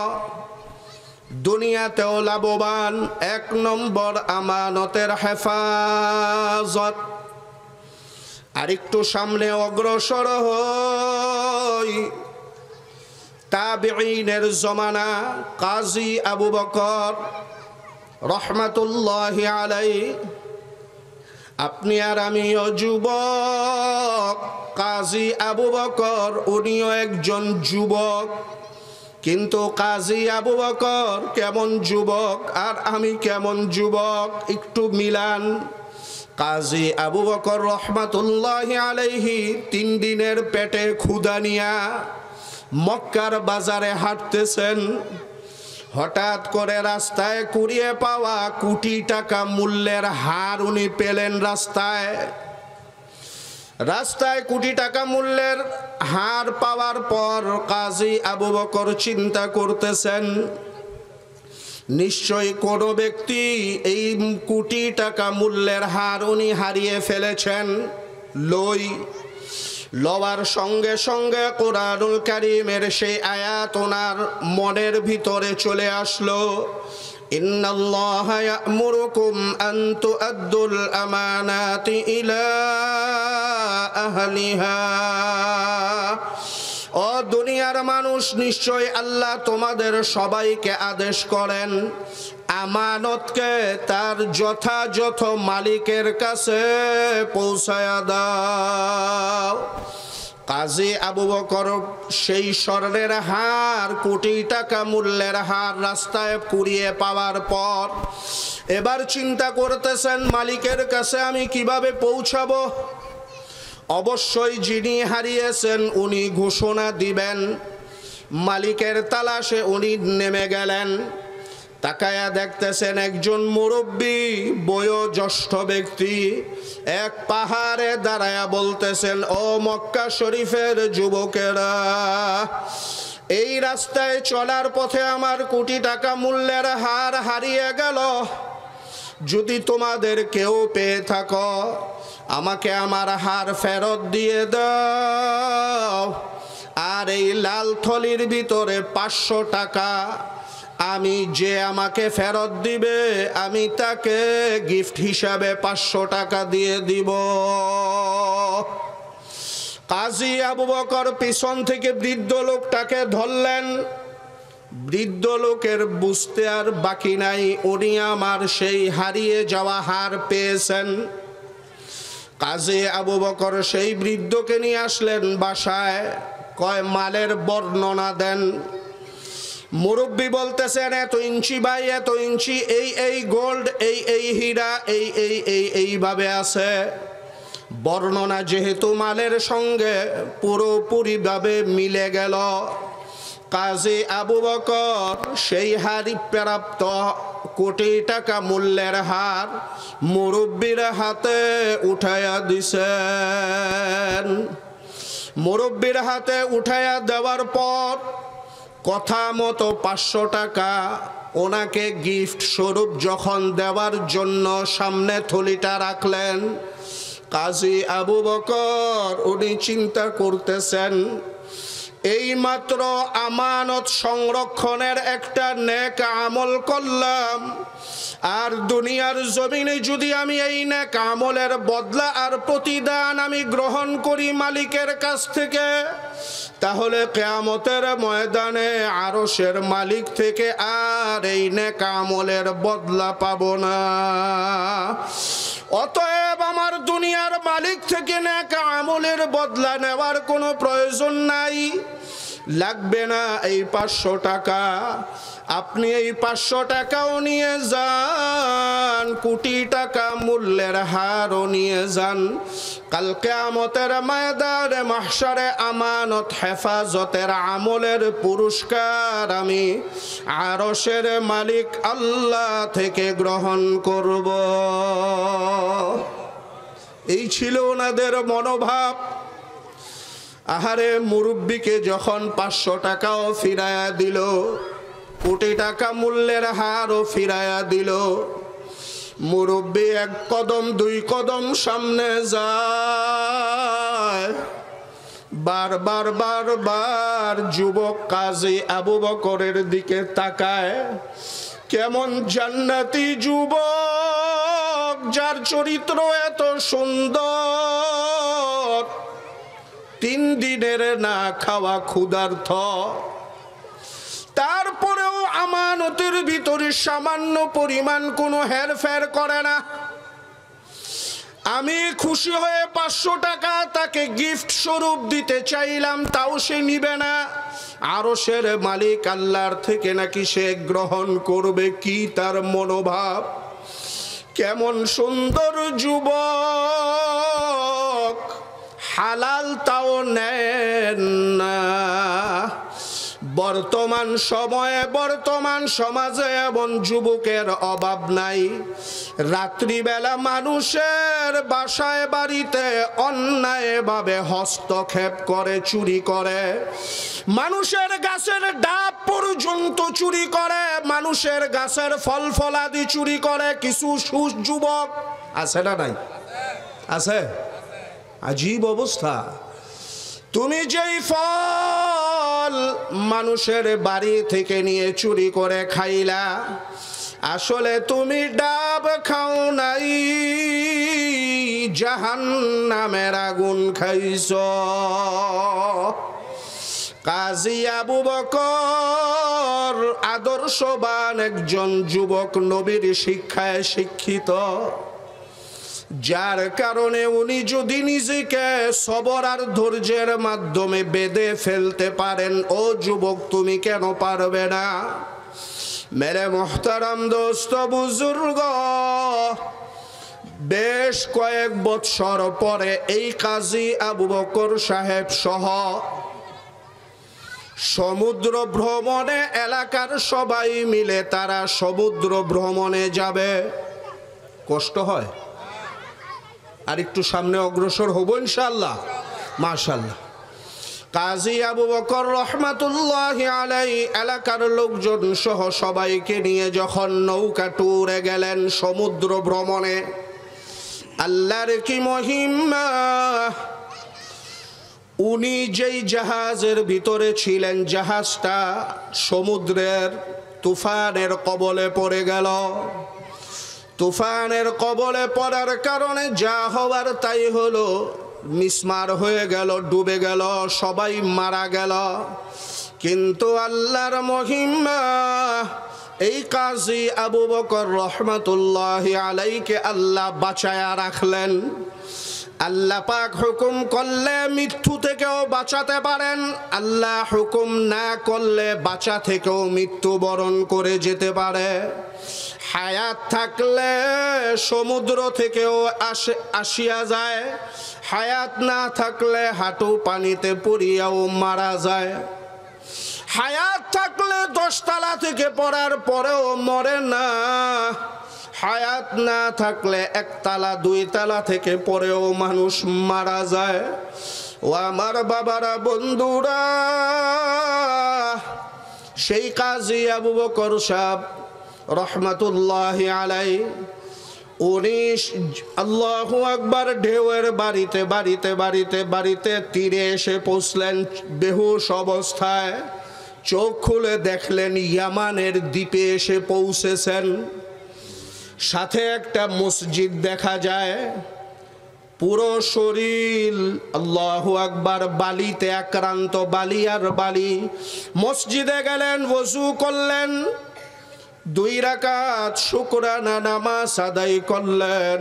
দুনিয়াতেও লাভবান। 1 নম্বর আমানতের হেফাজত। আরেকটু সামনে অগ্রসর হই, তাবিঈনের জমানা, কাজী আবু বকর রহমাতুল্লাহি আলাইহি। আপনি আর আমিও যুবক, কাজী আবু বকর উনিও একজন যুবক, কিন্তু কাজী আবু বকর কেমন যুবক আর আমি কেমন যুবক একটু মিলান। কাজী আবু বকর রহমাতুল্লাহি আলাইহি 3 দিনের পেটে ক্ষুধা নিয়া মক্কার বাজারে হাঁটতেছেন, হঠাৎ করে রাস্তায় কুড়িয়ে পাওয়া কোটি টাকা মূল্যের হার উনি পেলেন। রাস্তায় কোটি টাকা মূল্যের হার পাওয়ার পর কাজী আবু বকর চিন্তা করতেছেন, নিশ্চয়ই কোনো ব্যক্তি এই কোটি টাকা মূল্যের হার উনি হারিয়ে ফেলেছেন। লওয়ার সঙ্গে সঙ্গে কোরআনুল কারীমের সেই আয়াত ওনার মনের ভিতরে চলে আসলো, ইন্নাল্লাহা ইয়া'মুরুকুম আন তু'আদ্দুল আমানাতি ইলা আহলিহা। ও দুনিয়ার মানুষ, নিশ্চয় আল্লাহ তোমাদের সবাইকে আদেশ করেন আমানতকে তার যথাযথ মালিকের কাছে পৌঁছায়া দাও। কাজী আবু বকর সেই স্বর্ণের হার, কোটি টাকা মূল্যের হার রাস্তায় কুড়িয়ে পাওয়ার পর এবার চিন্তা করতেছেন, মালিকের কাছে আমি কিভাবে পৌঁছাবো। অবশ্যই যিনি হারিয়েছেন উনি ঘোষণা দিবেন। মালিকের তালাশে উনি নেমে গেলেন। তাকায়া দেখতেছেন একজন মুরব্বী বয়োজ্যেষ্ঠ ব্যক্তি এক পাহাড়ে দাঁড়ায়া বলতেছেন, ও মক্কা শরীফের যুবকেরা, এই রাস্তায় চলার পথে আমার কোটি টাকা মূল্যের হার হারিয়ে গেল। যদি তোমাদের কেউ পেয়ে থাকো আমাকে আমার হার ফেরত দিয়ে দাও। আর এই লাল থলির ভিতরে 500 টাকা আমি যে আমাকে ফেরত দিবে আমি তাকে গিফট হিসাবে 500 টাকা দিয়ে দিব। কাজী আবু বকর পিছন থেকে বৃদ্ধ লোকটাকে ধরলেন। বৃদ্ধ লোকের বুঝতে আর বাকি নাই, উনি আমার সেই হারিয়ে যাওয়া হার পেয়েছেন। কাজী আবু বকর সেই বৃদ্ধকে নিয়ে আসলেন বাসায়, কয় মালের বর্ণনা দেন। মুরব্বী বলতেছেন, এত ইঞ্চি বাই এত ইঞ্চি, এই গোল্ড, এই হীরা, এইভাবে আছে। বর্ণনা যেহেতু মালের সঙ্গে পুরোপুরিভাবে মিলে গেল, কাজী আবু বকর সেই হারি প্রাপ্ত কোটি টাকা মূল্যের হার মুরব্বীর হাতে উঠাইয়া দিছেন। মুরব্বীর হাতে উঠাইয়া দেওয়ার পর কথা মতো 500 টাকা ওনাকে গিফট স্বরূপ যখন দেওয়ার জন্য সামনে থলিটা রাখলেন, কাজী আবু বকর উনি চিন্তা করতেছেন, এই মাত্র আমানত সংরক্ষণের একটা নেক আমল করলাম, আর দুনিয়ার জমিনে যদি আমি এই নেক আমলের বদলা আর প্রতিদান আমি গ্রহণ করি মালিকের কাছ থেকে, তাহলে কিয়ামতের ময়দানে আরশের মালিক থেকে আর এই নেক আমলের বদলা পাবো না। অতএব আমার দুনিয়ার মালিক থেকে নেক আমলের বদলা নেওয়ার কোনো প্রয়োজন নাই, লাগবে না এই 500 টাকা। আপনি এই 500 টাকাও নিয়ে যান, কোটি টাকা মূল্যের হারও নিয়ে যান। কাল কিয়ামতের ময়দানে মাহশারে আমানত হেফাজতের আমলের পুরস্কার আমি আরশের মালিক আল্লাহ থেকে গ্রহণ করব। এই ছিল ওনাদের মনোভাব। আহারে, মুরব্বীকে যখন 500 টাকাও ফিরায়া দিল, কোটি টাকা মূল্যের হারও ফিরায়া দিল, মুরব্বী 1 কদম 2 কদম সামনে যায়। বারবার যুবক কাজী আবু বকরের দিকে তাকায়। কেমন জান্নাতি যুবক, যার চরিত্র এত সুন্দর, 3 দিনের না খাওয়া ক্ষুধার্ত, তারপরেও আমানতের ভিতরে সামান্য পরিমাণ কোনো হেরফের করে না। আমি খুশি হয়ে 500 টাকা তাকে গিফট স্বরূপ দিতে চাইলাম, তাও সে নিবে না। আরশের মালিক আল্লাহর থেকে নাকি সে গ্রহণ করবে। কি তার মনোভাব! কেমন সুন্দর যুবক, হালাল তাও নেন না। বর্তমান সময়ে বর্তমান সমাজে এমন যুবকের অভাব নাই, রাত্রিবেলা মানুষের বাসায় বাড়িতে অন্যায়ভাবে হস্তক্ষেপ করে, চুরি করে, মানুষের গাছের ডাব পর্যন্ত চুরি করে, মানুষের গাছের ফল ফলাদি চুরি করে। কিছু যুবক আছে না নাই? আছে। আজীব অবস্থা। তুমি যেই ফল মানুষের বাড়ি থেকে নিয়ে চুরি করে খাইলা, আসলে তুমি ডাব খাও নাই, জাহান্নামের আগুন খাইছ। কাজী আবু বকর আদর্শবান একজন যুবক, নবীর শিক্ষায় শিক্ষিত, যার কারণে উনি যদি নিজেকে সবর আর ধৈর্যের মাধ্যমে বেঁধে ফেলতে পারেন, ও যুবক তুমি কেন পারবে না? মেরে মোহতারাম দোস্ত বুজুর্গ, বেশ কয়েক বছর পরে এই কাজী আবু বকর সাহেব সহ সমুদ্র ভ্রমণে, এলাকার সবাই মিলে তারা সমুদ্র ভ্রমণে যাবে। কষ্ট হয়, আর একটু সামনে অগ্রসর হব ইনশাআল্লাহ, মাশাআল্লাহ। কাজী আবু বকর রহমাতুল্লাহি আলাইহি এলাকার লোকজন সহ সবাইকে নিয়ে যখন নৌকা ট্যুরে গেলেন সমুদ্র ভ্রমণে, আল্লাহর কি মহিমা! উনি যেই জাহাজের ভিতরে ছিলেন, জাহাজটা সমুদ্রের তুফানের কবলে পড়ে গেল। তুফানের কবলে পড়ার কারণে যা হওয়ার তাই হলো, মিসমার হয়ে গেল, ডুবে গেল, সবাই মারা গেল। কিন্তু আল্লাহর মহিমা, এই কাজী আবু বকর রহমাতুল্লাহি আলাইহিকে আল্লাহ বাঁচায়া রাখলেন। আল্লাহ পাক হুকুম করলে মৃত্যু থেকেও বাঁচাতে পারেন, আল্লাহ হুকুম না করলে বাঁচা থেকেও মৃত্যুবরণ করে যেতে পারে। হায়াত থাকলে সমুদ্র থেকেও আসিয়া যায়, হায়াত না থাকলে হাঁটু পানিতে পড়িয়াও মারা যায়। হায়াত থাকলে 10 তলা থেকে পড়ার পরেও মরে না, হায়াত না থাকলে 1 তলা 2 তলা থেকে পরেও মানুষ মারা যায়। ও আমার বাবারা, বন্ধুরা, সেই কাজী আবু বকর সাহেব রহমাতুল্লাহি আলাইহি, উনি আল্লাহু আকবার ঢেউয়ের বাড়িতে বাড়িতে বাড়িতে বাড়িতে তীরে এসে পৌঁছলেন বেহুশ অবস্থায়। চোখ খুলে দেখলেন ইয়ামানের দ্বীপে এসে পৌঁছেছেন। সাথে একটা মসজিদ দেখা যায়, পুরো শরীর আল্লাহু আকবার বালিতে আক্রান্ত, বালি আর বালি। মসজিদে গেলেন, ওযু করলেন, 2 রাকাত শুকরানা নামাজ আদায় করলেন।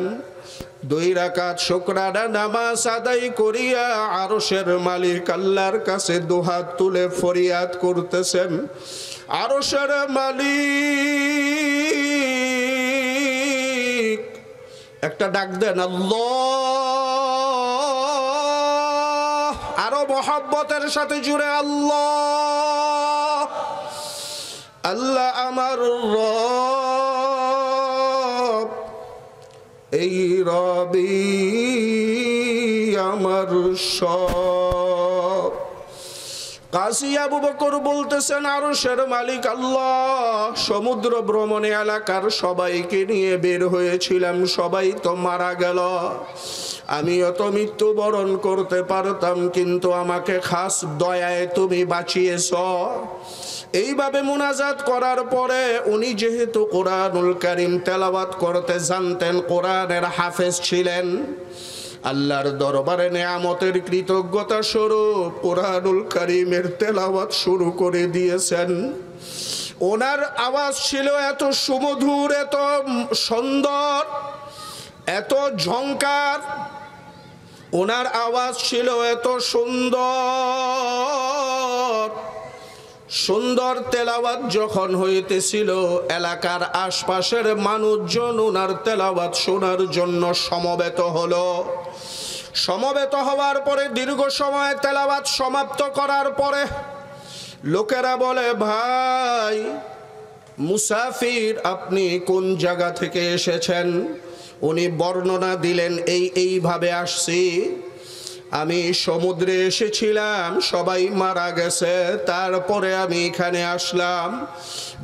2 রাকাত শুকরানা নামাজ আদায় করিয়া আরশের মালিক আল্লাহর কাছে দুহাত তুলে ফরিয়াদ করতেছেন, আরশের মালিক, একটা ডাক দেন আল্লাহ, আরো মহব্বতের সাথে জুড়ে আল্লাহ। আল্লাহ আমার রব, এই রবি আমার সব। কাজী আবু বকর বলতেছেন, আরশের মালিক আল্লাহ, সমুদ্র ভ্রমণে এলাকার সবাইকে নিয়ে বের হয়েছিলাম, সবাই তো মারা গেল, আমিও তো মৃত্যুবরণ করতে পারতাম, কিন্তু আমাকে খাস দয়ায় তুমি বাঁচিয়েছ। এইভাবে মুনাজাত করার পরে উনি যেহেতু কোরআনুল কারীম তেলাওয়াত করতে জানতেন, কোরআনের হাফেজ ছিলেন, আল্লাহর দরবারে নেয়ামতের কৃতজ্ঞতা স্বরূপ কোরআনুল কারীমের তেলাওয়াত শুরু করে দিয়েছেন। ওনার আওয়াজ ছিল এত সুমধুর, এত সুন্দর, এত ঝংকার, ওনার আওয়াজ ছিল এত সুন্দর। সুন্দর তেলাওয়াত যখন হইতেছিল, এলাকার আশপাশের মানুষজন ওনার তেলাওয়াত শোনার জন্য সমবেত হলো। সমবেত হওয়ার পরে দীর্ঘ সময় তেলাওয়াত সমাপ্ত করার পরে লোকেরা বলে, ভাই মুসাফির, আপনি কোন জায়গা থেকে এসেছেন? উনি বর্ণনা দিলেন, এইভাবে আসছি। আমি সমুদ্রে এসেছিলাম, সবাই মারা গেছে, তারপরে আমি এখানে আসলাম।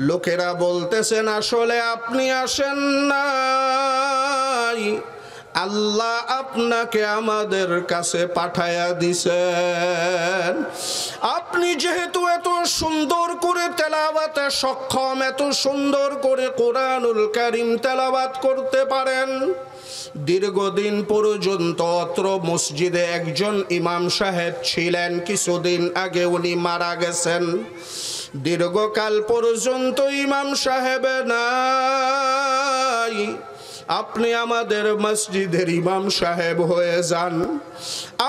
লোকেরা বলতেছেন, আসলে আপনি আসেন নাই, আল্লাহ আপনাকে আমাদের কাছে পাঠায়া দিছেন। আপনি যেহেতু এত সুন্দর করে তেলাওয়াতে সক্ষম, এত সুন্দর করে কোরআনুল কারীম তেলাওয়াত করতে পারেন, দীর্ঘদিন পর্যন্ত অত্র মসজিদে একজন ইমাম সাহেব ছিলেন, কিছুদিন আগে উনি মারা গেছেন। দীর্ঘকাল পর্যন্ত ইমাম সাহেব নাই, আপনি আমাদের মসজিদের ইমাম সাহেব হয়ে যান।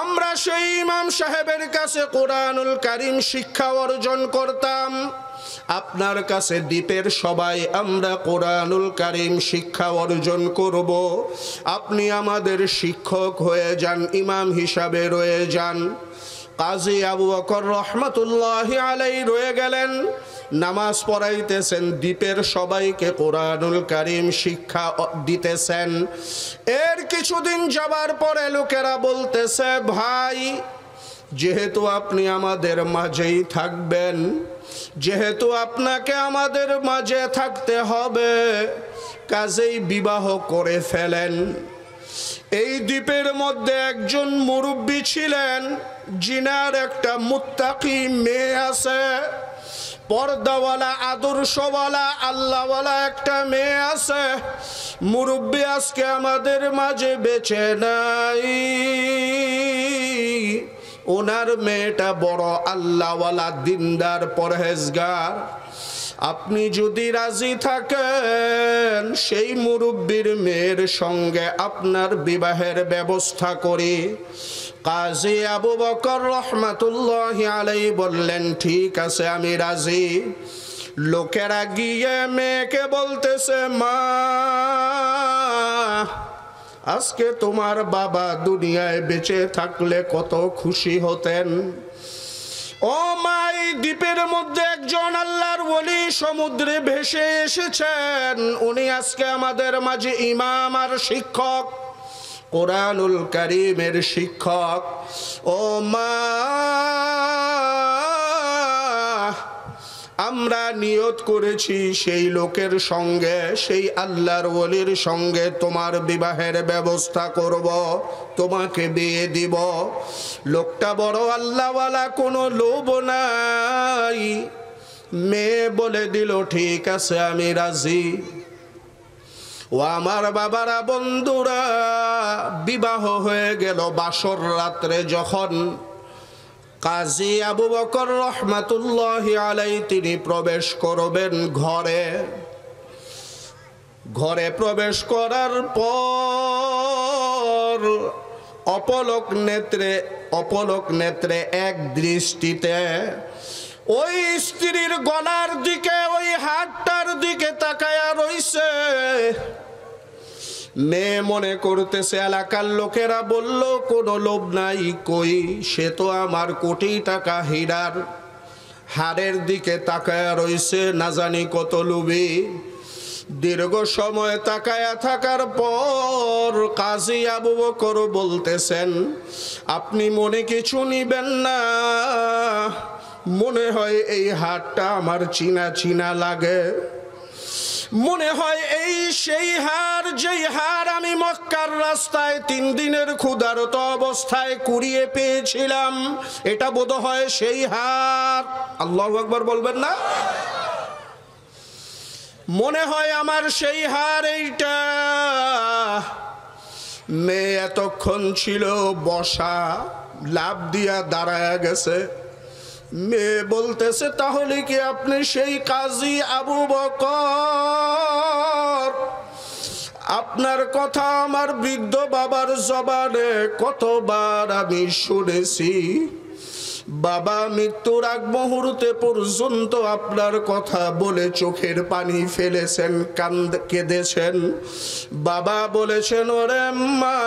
আমরা সেই ইমাম সাহেবের কাছে কোরআনুল কারীম শিক্ষা অর্জন করতাম। আপনার কাছে দ্বীপের সবাই আমরা কোরআনুল কারীম শিক্ষা অর্জন করব। আপনি আমাদের শিক্ষক হয়ে যান, ইমাম হিসাবে রয়ে যান। কাজী আবু বকর রহমাতুল্লাহি আলাইহি রয়ে গেলেন, নামাজ পড়াইতেছেন, দ্বীপের সবাইকে কোরআনুল কারীম শিক্ষা দিতেছেন। এর কিছুদিন যাবার পরে লোকেরা বলতেছে, ভাই যেহেতু আপনি আমাদের মাঝেই থাকবেন, যেহেতু আপনাকে আমাদের মাঝে থাকতে হবে, কাজেই বিবাহ করে ফেলেন। এই দ্বীপের মধ্যে একজন মুরব্বী ছিলেন, জিনার একটা মুত্তাকি মেয়ে আছে, পর্দাওয়ালা, আদর্শওয়ালা, আল্লাহওয়ালা একটা মেয়ে আছে। মুরব্বী আজকে আমাদের মাঝে বেঁচে নাই, ওনার মেয়েটা বড় আল্লাহওয়ালা, দিনদার, পরহেজগার। আপনি যদি রাজি থাকেন, সেই মুরব্বীর মেয়ের সঙ্গে আপনার বিবাহের ব্যবস্থা করি। কাজী আবু বকর রহমাতুল্লাহি আলাইহি বললেন, ঠিক আছে, আমি রাজি। লোকেরা গিয়ে মেয়েকে বলতেছে, মা আজকে তোমার বাবা দুনিয়ায় বেঁচে থাকলে কত খুশি হতেন। ও মা, এই দ্বীপের মধ্যে একজন আল্লাহর ওলি সমুদ্রে ভেসে এসেছেন, উনি আজকে আমাদের মাঝে ইমাম আর শিক্ষক, কোরআনুল কারীমের শিক্ষক। ও মা, আমরা নিয়ত করেছি সেই লোকের সঙ্গে, সেই আল্লাহর ওলির সঙ্গে তোমার বিবাহের ব্যবস্থা করব, তোমাকে বিয়ে দিব। লোকটা বড় আল্লাহওয়ালা, কোনো লোভ নাই। মেয়ে বলে দিল, ঠিক আছে, আমি রাজি। ও আমার বাবারা, বন্ধুরা, বিবাহ হয়ে গেল। বাসর রাত্রে যখন কাজী আবু বকর রহমাতুল্লাহি আলাইহি তিনি প্রবেশ করবেন ঘরে প্রবেশ করার পর অপলক নেত্রে এক দৃষ্টিতে ওই স্ত্রীর গলার দিকে, ওই হাতটার দিকে তাকায়া রইছে। মেয়ে মনে করতেছে, এলাকার লোকেরা বলল কোনো লোভ নাই, কই সে তো আমার কোটি টাকা হীরার হারের দিকে তাকায়া রইছে, না জানি কত লোভী। দীর্ঘ সময় তাকায়া থাকার পর কাজী আবু বকর বলতেছেন, আপনি মনে কিছু নিবেন না, মনে হয় এই হারটা আমার চিনা চিনা লাগে। মনে হয় এই সেই হার, যেই হার আমি মক্কার রাস্তায় 3 দিনের ক্ষুধারত অবস্থায় কুড়িয়ে পেয়েছিলাম। এটা বোধহয় সেই হার। আল্লাহু আকবার বলবেন না? মনে হয় আমার সেই হার এইটা। মেয়ে এতক্ষণ ছিল বসা, লাফ দিয়া দাঁড়ায়া গেছে। মেয়ে বলতেছে, তাহলে কি আপনি সেই কাজী আবু বকর? আপনার কথা আমার বৃদ্ধ বাবার জবানে কতবার আমি শুনেছি। বাবা মৃত্যুর আগ মুহূর্তে পর্যন্ত আপনার কথা বলে চোখের পানি ফেলেছেন, কেঁদেছেন। বাবা বলেছেন, ওরে মা,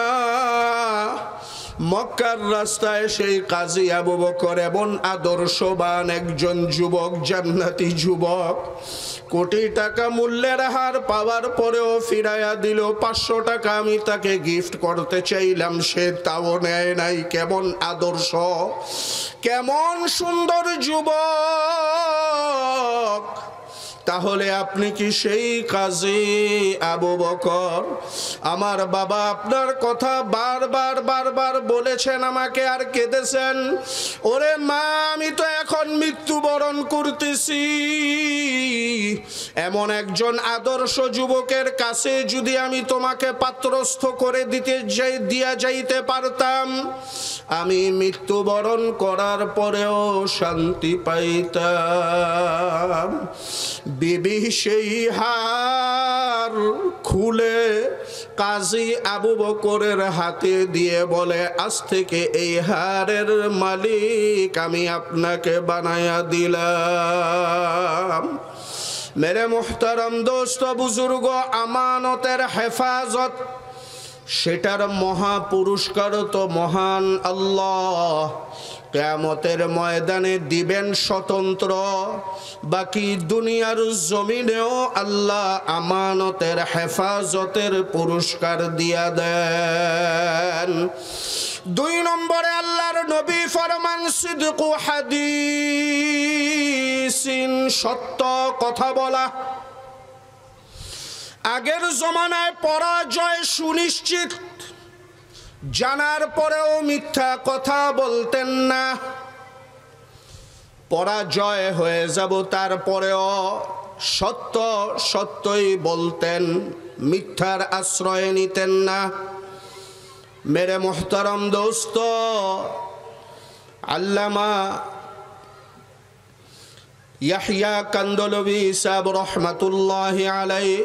মক্কার রাস্তায় সেই কাজী আবু বকর এমন আদর্শবান একজন যুবক, জান্নাতি যুবক, কোটি টাকা মূল্যের হার পাওয়ার পরেও ফিরাইয়া দিল। 500 টাকা আমি তাকে গিফট করতে চাইলাম, সে তাও নেয় নাই। কেমন আদর্শ, কেমন সুন্দর যুবক! তাহলে আপনি কি সেই কাজী আবু বকর? আমার বাবা আপনার কথা বারবার বলেছেন আমাকে, আর কেঁদেছেন। ওরে মা, আমি তো এখন মৃত্যুবরণ করতেছি। এমন একজন আদর্শ যুবকের কাছে যদি আমি তোমাকে পাত্রস্থ করে দিয়া যাইতে পারতাম, আমি মৃত্যুবরণ করার পরেও শান্তি পাইতাম। বিবি সেই হার খুলে কাজী আবু বকরের হাতে দিয়ে বলে, আজ থেকে এই হারের মালিক আমি আপনাকে বানায়া দিলাম। মেরে মুহতারাম দোস্ত বুজুর্গ, আমানতের হেফাজত, সেটার মহা পুরস্কার তো মহান আল্লাহ কিয়ামতের ময়দানে দিবেন স্বতন্ত্র। বাকি দুনিয়ার জমিনেও আল্লাহ আমানতের হেফাজতের পুরস্কার দিয়া দেন। 2 নম্বরে আল্লাহর নবী ফরমান, সিদকু হাদিসিন, সত্য কথা বলা। আগের জমানায় পরাজয় সুনিশ্চিত, জানার পরেও মিথ্যা কথা বলতেন না। পরাজয় হয়ে যাব তারপরেও সত্যই বলতেন, মিথ্যার আশ্রয় নিতেন না। মেরে মুহতারাম দোস্ত, আল্লামা ইয়াহইয়া কান্দলবি সাহেব রহমাতুল্লাহি আলাইহি,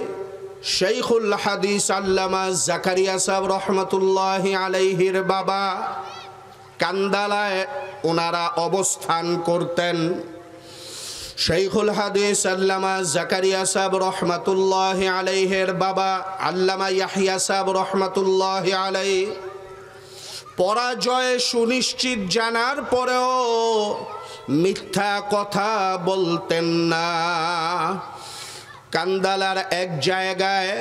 শাইখুল হাদিস আল্লামা জাকারিয়া সাহেব রহমাতুল্লাহি আলাইহির বাবা কান্দালায় ওনারা অবস্থান করতেন। শাইখুল হাদিস আল্লামা জাকারিয়া সাহেব রহমাতুল্লাহি আলাইহির বাবা আল্লামা ইয়াহইয়া সাহেব রহমাতুল্লাহি আলাইহি পরাজয় সুনিশ্চিত জানার পরেও মিথ্যা কথা বলতেন না। কান্দালার এক জায়গায়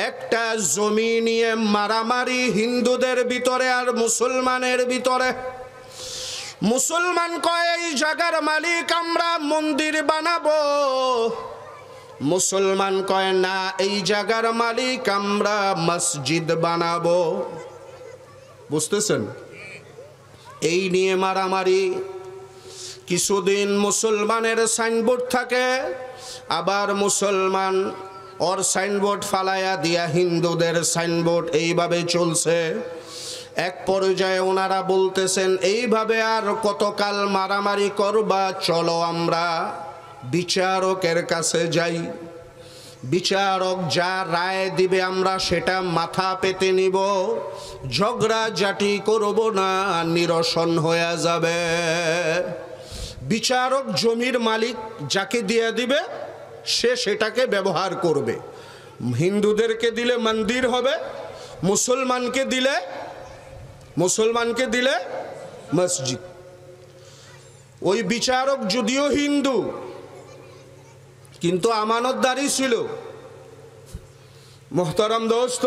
একটা জমি নিয়ে মারামারি হিন্দুদের ভিতরে আর মুসলমানের ভিতরে। মুসলমান কয় এই জায়গার মালিক আমরা মন্দির বানাবো, মুসলমান কয় না এই জায়গার মালিক আমরা মসজিদ বানাবো। বুঝতেছেন? এই নিয়ে মারামারি। কিছুদিন মুসলমানের সাইনবোর্ড থাকে, আবার মুসলমান ওর সাইনবোর্ড ফালাইয়া দিয়া হিন্দুদের সাইনবোর্ড, এইভাবে চলছে। এক পর্যায়ে ওনারা বলতেছেন, এইভাবে আর কতকাল মারামারি করবা, চলো আমরা বিচারকের কাছে যাই, বিচারক যা রায় দিবে আমরা সেটা মাথা পেতে নিব, ঝগড়াঝাটি করব না, নিরসন হয়ে যাবে। বিচারক জমির মালিক যাকে দিয়ে দিবে সে সেটাকে ব্যবহার করবে। হিন্দুদেরকে দিলে মন্দির হবে, মুসলমানকে দিলে মসজিদ। ওই বিচারক যদিও হিন্দু কিন্তু আমানতদারি ছিল। মোহতারাম দোস্ত,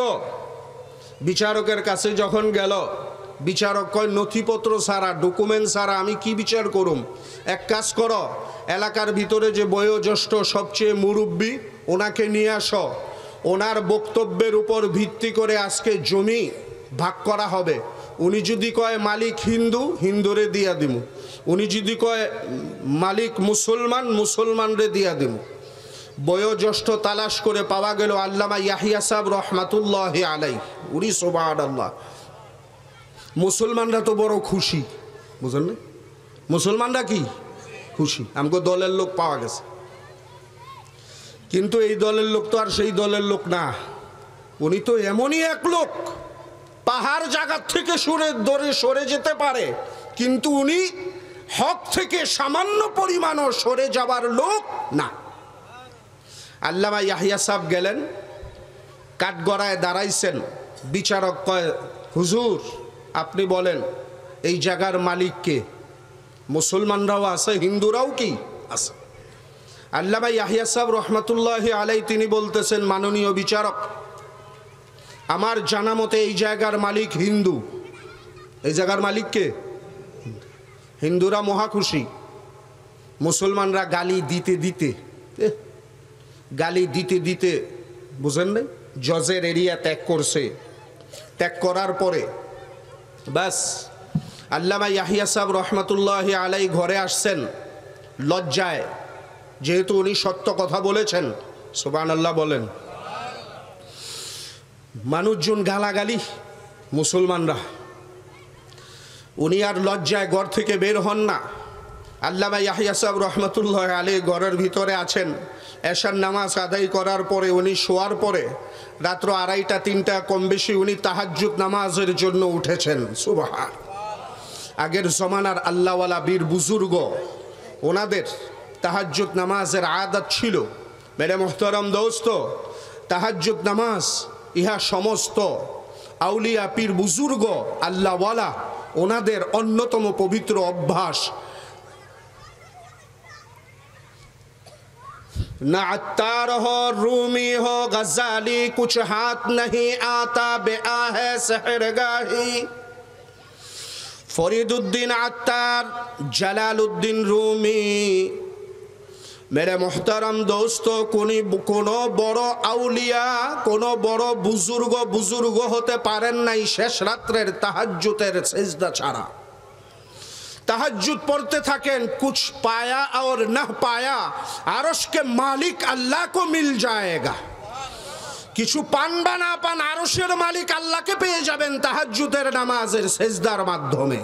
বিচারকের কাছে যখন গেল, বিচারক কয় নথিপত্র ছাড়া, ডকুমেন্ট ছাড়া আমি কি বিচার করুম? এক কাজ করো, এলাকার ভিতরে যে বয়োজ্যেষ্ঠ সবচেয়ে মুরব্বী ওনাকে নিয়ে আসো, ওনার বক্তব্যের উপর ভিত্তি করে আজকে জমি ভাগ করা হবে। উনি যদি কয় মালিক হিন্দু, হিন্দুরে দিয়া দিমু। উনি যদি কয় মালিক মুসলমান, মুসলমানরে দিয়া দিমু। বয়োজ্যেষ্ঠ তালাশ করে পাওয়া গেল আল্লামা ইয়াহইয়া সাহেব রহমাতুল্লাহি আলাইহি। উনি সুবহানাল্লাহ। মুসলমানরা তো বড় খুশি, বুঝলেন না? মুসলমানরা কি খুশি, আমাকে দলের লোক পাওয়া গেছে। কিন্তু এই দলের লোক তো আর সেই দলের লোক না। উনি তো এমনই এক লোক, পাহাড় জায়গার থেকে সরে যেতে পারে, কিন্তু উনি হক থেকে সামান্য পরিমাণও সরে যাবার লোক না। আল্লামা ইয়াহইয়া সাহেব গেলেন, কাঠগড়ায় দাঁড়াইছেন। বিচারক কয়, হুজুর আপনি বলেন এই জায়গার মালিক কে? মুসলমানরাও আছে, হিন্দুরাও কি আছে। আল্লামা ইয়াহিয়া সাহেব রহমাতুল্লাহি আলাইহি তিনি বলতেছেন, মাননীয় বিচারক, আমার জানা মতে এই জায়গার মালিক হিন্দু। এই জায়গার মালিক কে? হিন্দুরা মহা খুশি। মুসলমানরা গালি দিতে দিতে বুঝেন নাই, জজের এরিয়া ত্যাগ করছে। ত্যাগ করার পরে বাস আল্লামা ইয়াহিয়া সাহেব রহমাতুল্লাহি আলাইহি ঘরে আসছেন লজ্জায়, যেহেতু উনি সত্য কথা বলেছেন। সুবহানাল্লাহ বলেন। মানুষজন গালাগালি, মুসলমানরা, উনি আর লজ্জায় ঘর থেকে বের হন না। আল্লামা ইয়াহিয়া সাহেব রহমাতুল্লাহি আলাইহি ঘরের ভিতরে আছেন। এশার নামাজ আদায় করার পরে উনি শোয়ার পরে রাত্র 2:30-3টা কম বেশি উনি তাহাজ্জুদ নামাজের জন্য উঠেছেন। সুবহান। আগের জমানার আল্লাহওয়ালা বীর বুজুর্গ, ওনাদের তাহাজ্জুদ নামাজের আদত ছিল। মেরে মোহতারাম দোস্ত, তাহাজ্জুদ নামাজ ইহা সমস্ত আউলিয়া পীর বুজুর্গ আল্লাহওয়ালা ওনাদের অন্যতম পবিত্র অভ্যাস। ना अत्तार हो, रूमी हो, गजाली, कुछ हाथ नहीं आता बेआ है सहरगाही। फरीदुद्दीन अत्तार, जलालुद्दीन रूमी। मेरे मोहतरम दोस्तों, कोनो बड़ो आउलिया, कोनो बड़ो बुजुर्ग होते पारेन नाई शेष रात्रेर ताहाज्जुदेर सिजदा छाड़ा। तहज्जुद पढ़ते थकें, कुछ पाया और न पाया आरश के मालिक अल्लाह को मिल जाएगा। किछु पान बा ना पान आरशेर मालिक अल्लाह के पेये जाबेन तहज्जुदेर नामाजेर सेजदार माध्यमे।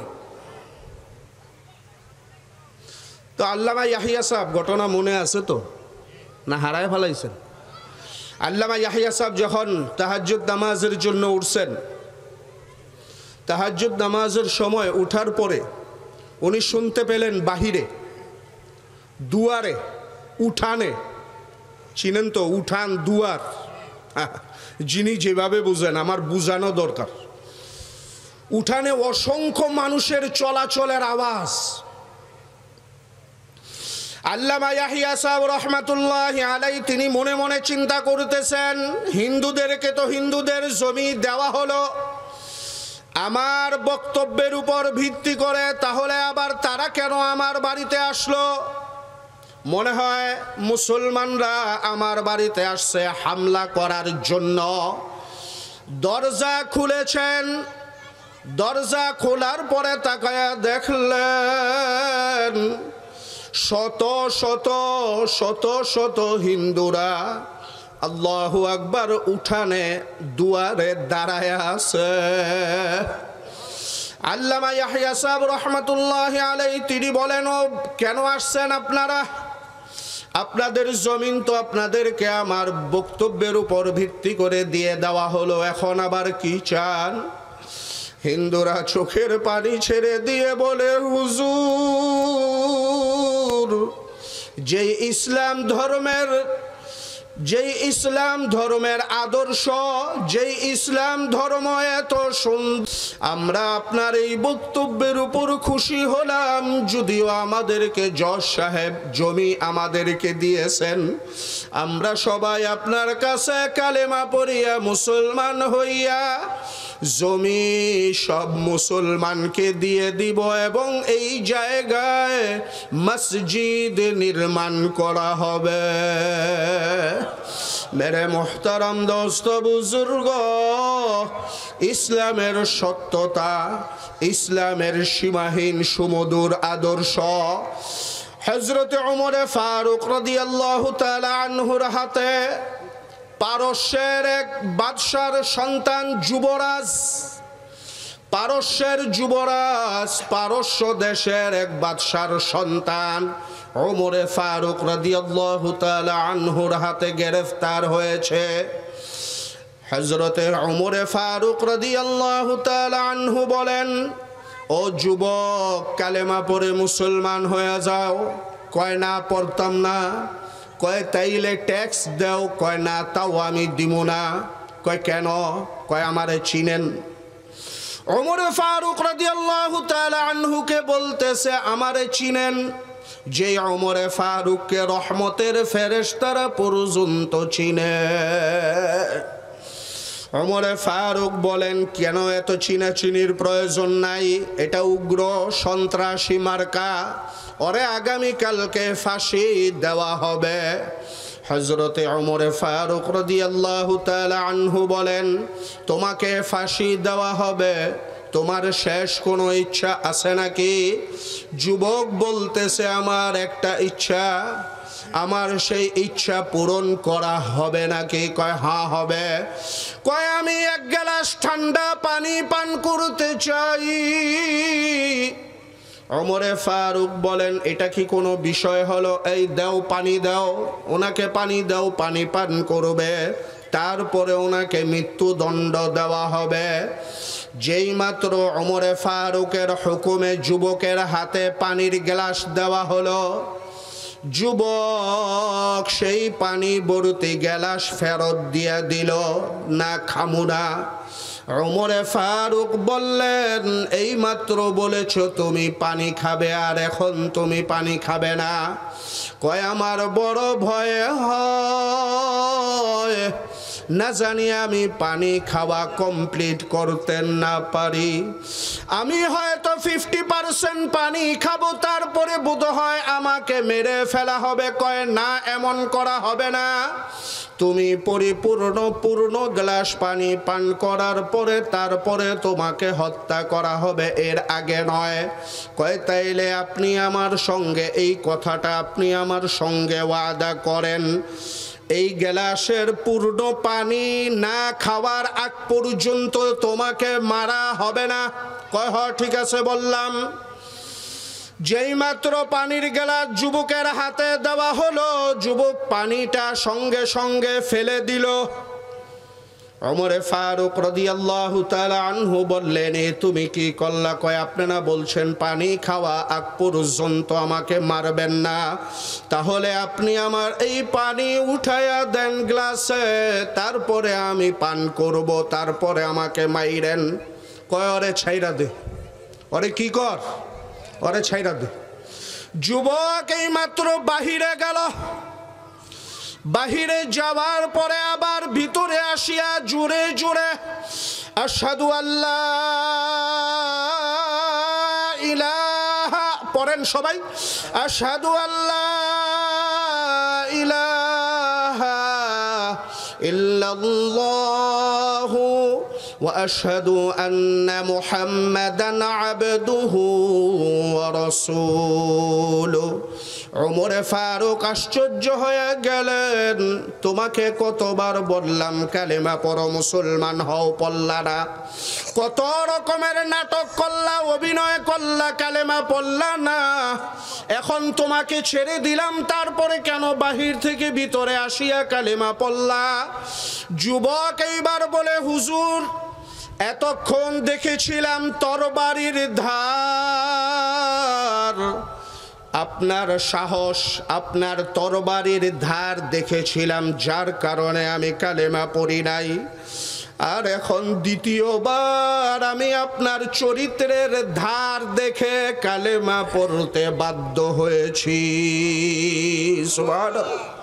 तो आल्लामा याहिया साहब घटना मने आछे तो ना हाराय फेलाइछेन? आल्लामा याहिया साहब जखन तहज्जुद नामाजेर जन्य उठছেন, तहज्जुद नामाजेर समय उठार परे उनी शुनते पेलेन बाहिरे दुआरे उठाने, चिनेन तो उठान दुआर, जिनी जेभाबे बुझेन आमार बुझानो दरकार। उठाने असंख्य मानुषेर चलाचलेर आवाज। आल्लामा याहिया साहेब रहमातुल्लाहि आलाइहि तिनि मने मने चिंता करतेছেন, हिंदुदेरके तो हिंदुदेर जमी देওয়া হলো আমার বক্তব্যের উপর ভিত্তি করে, তাহলে আবার তারা কেন আমার বাড়িতে আসলো? মনে হয় মুসলমানরা আমার বাড়িতে আসছে হামলা করার জন্য। দরজা খুলেছেন, দরজা খোলার পরে তাকায়া দেখলেন শত শত শত শত হিন্দুরা আল্লাহু আকবার উঠানে দুয়ারে দাঁড়ায় আছে। আল্লামা ইয়াহিয়া সাহেব রহমাতুল্লাহি আলাইহি তিনি বলেন, ও কেন আসছেন আপনারা? আপনাদের জমিন তো আপনাদেরকে আমার বক্তব্যের উপর ভিত্তি করে দিয়ে দেওয়া হলো, এখন আবার কি চান? হিন্দুরা চোখের পানি ছেড়ে দিয়ে বলে, হুজুর, যে ইসলাম ধর্মের আদর্শ, যেই ইসলাম ধর্ম এত সুন্দর, আমরা আপনার এই বক্তব্যের উপর খুশি হলাম। যদিও আমাদেরকে জজ সাহেব জমি আমাদেরকে দিয়েছেন, আমরা সবাই আপনার কাছে কালেমা পড়িয়া মুসলমান হইয়া জমি সব মুসলমানকে দিয়ে দিব এবং এই জায়গায় মসজিদ নির্মাণ করা হবে। मेरे मोहतरम दोस्तों बुजुर्ग, इस्लामेर सत्यता, इस्लामेर सीमाहीन सुमधुर आदर्श हजरत उमर फारूक रादियाल्लाहु ताआला आनहुर हाथे पारस्যের एक बादशाहर सन्तान युवराज, पारस्যের যুবরাজ, পারস্য দেশের এক বাদশার সন্তান উমরে ফারুক রাদিয়াল্লাহু তাআলা আনহুর হাতে গ্রেফতার হয়েছে। হযরতে উমরে ফারুক রাদিয়াল্লাহু তাআলা আনহু বলেন, ও যুবক, কালেমা পড়ে মুসলমান হয়ে যাও। কয় না, পড়তাম না। কয় তাইলে ট্যাক্স দাও। কয় না, তাও আমি দিব না। কয় কেন? কয় আমারে চিনেন? ওমর ফারুক রাদিয়াল্লাহু তাআলা আনহুকে বলতেছে, আমারে চিনেন? যে ওমর ফারুককে রহমতের ফেরেশতারা পর্যন্ত চিনে। ওমর ফারুক বলেন, কেন এত চিনাচিনির প্রয়োজন নাই, এটা উগ্র সন্ত্রাসী মার্কা, ওরে আগামীকালকে ফাঁসি দেওয়া হবে। হযরতে ওমর ফারুক রাদিয়াল্লাহু তাআলা আনহু বলেন, তোমাকে ফাঁসি দেওয়া হবে, তোমার শেষ কোনো ইচ্ছা আছে নাকি? যুবক বলতেছে, আমার একটা ইচ্ছা, আমার সেই ইচ্ছা পূরণ করা হবে নাকি? কয় হ্যাঁ হবে। কয় আমি এক গ্লাস ঠান্ডা পানি পান করতে চাই। ওমরে ফারুক বলেন, এটা কি কোনো বিষয় হলো? এই দাও, পানি দাও, ওনাকে পানি দাও, পানি পান করবে, তারপরে ওনাকে মৃত্যুদণ্ড দেওয়া হবে। যেই মাত্র ওমরে ফারুকের হুকুমে যুবকের হাতে পানির গ্লাস দেওয়া হলো, যুবক সেই পানি ভর্তি গ্লাস ফেরত দিয়ে দিল, না খামু না। ওমরে ফারুক বললেন, এই মাত্র বলেছো তুমি পানি খাবে, আর এখন তুমি পানি খাবে না। কয় আমার বড় ভয় হয়, না জানি আমি পানি খাওয়া কমপ্লিট করতে না পারি, আমি হয়তো 50% পানি খাবো, তারপরে বোধহয় আমাকে মেরে ফেলা হবে। কয় না, এমন করা হবে না, তুমি পূর্ণ গ্লাস পানি পান করার পরে তারপরে তোমাকে হত্যা করা হবে, এর আগে নয়। কয় তাইলে আপনি আমার সঙ্গে এই কথাটা আপনি আমার সঙ্গে ওয়াদা করেন, এই গ্লাসের পূর্ণ পানি না খাওয়ার আগ পর্যন্ত তোমাকে মারা হবে না। কয় হ ঠিক আছে বললাম। যেই মাত্র পানির গ্লাস যুবকের হাতে দেওয়া হলো, যুবক পানিটা সঙ্গে সঙ্গে ফেলে দিল। ওমরে ফারুক রাদিয়াল্লাহু তাআলা আনহু বললেন, এ তুমি কি করলা? কয় আপনি না বলছেন পানি খাওয়া আগ পর্যন্ত আমাকে মারবেন না, তাহলে আপনি আমার এই পানি উঠাইয়া দেন গ্লাসে, তারপরে আমি পান করব, তারপরে আমাকে মাইরেন। কয় ওরে ছাইরা দে, ওরে কি কর, ওরে ছাইরা দে। যুবক এই মাত্র বাহিরে গেল, বাহিরে যাওয়ার পরে আবার ভিতরে আসিয়া জোরে জোরে আশহাদু আল্লাহ ইলাহা, পড়েন সবাই, আশহাদু আল্লাহ ইলাহা ইল্লাল্লাহু ওয়া আশহাদু আন্না মুহাম্মাদান আবদুহু ওয়া রাসূলুহু। ওমরে ফারুক আশ্চর্য হয়ে গেলেন, তোমাকে কতবার বললাম কালেমা পড়ো, মুসলমান হও, পড়লা না, কত রকমের নাটক করলা, অভিনয় করলা, কালেমা পড়লা না, এখন তোমাকে ছেড়ে দিলাম, তারপরে কেন বাহির থেকে ভিতরে আসিয়া কালেমা পড়লা? যুবক এইবার বলে, হুজুর এতক্ষণ দেখেছিলাম তরবারির ধার, আপনার সাহস, আপনার তরবারির ধার দেখেছিলাম, যার কারণে আমি কালেমা পড়ি নাই, আর এখন দ্বিতীয়বার আমি আপনার চরিত্রের ধার দেখে কালেমা পড়তে বাধ্য হয়েছি। সুবহানাল্লাহ।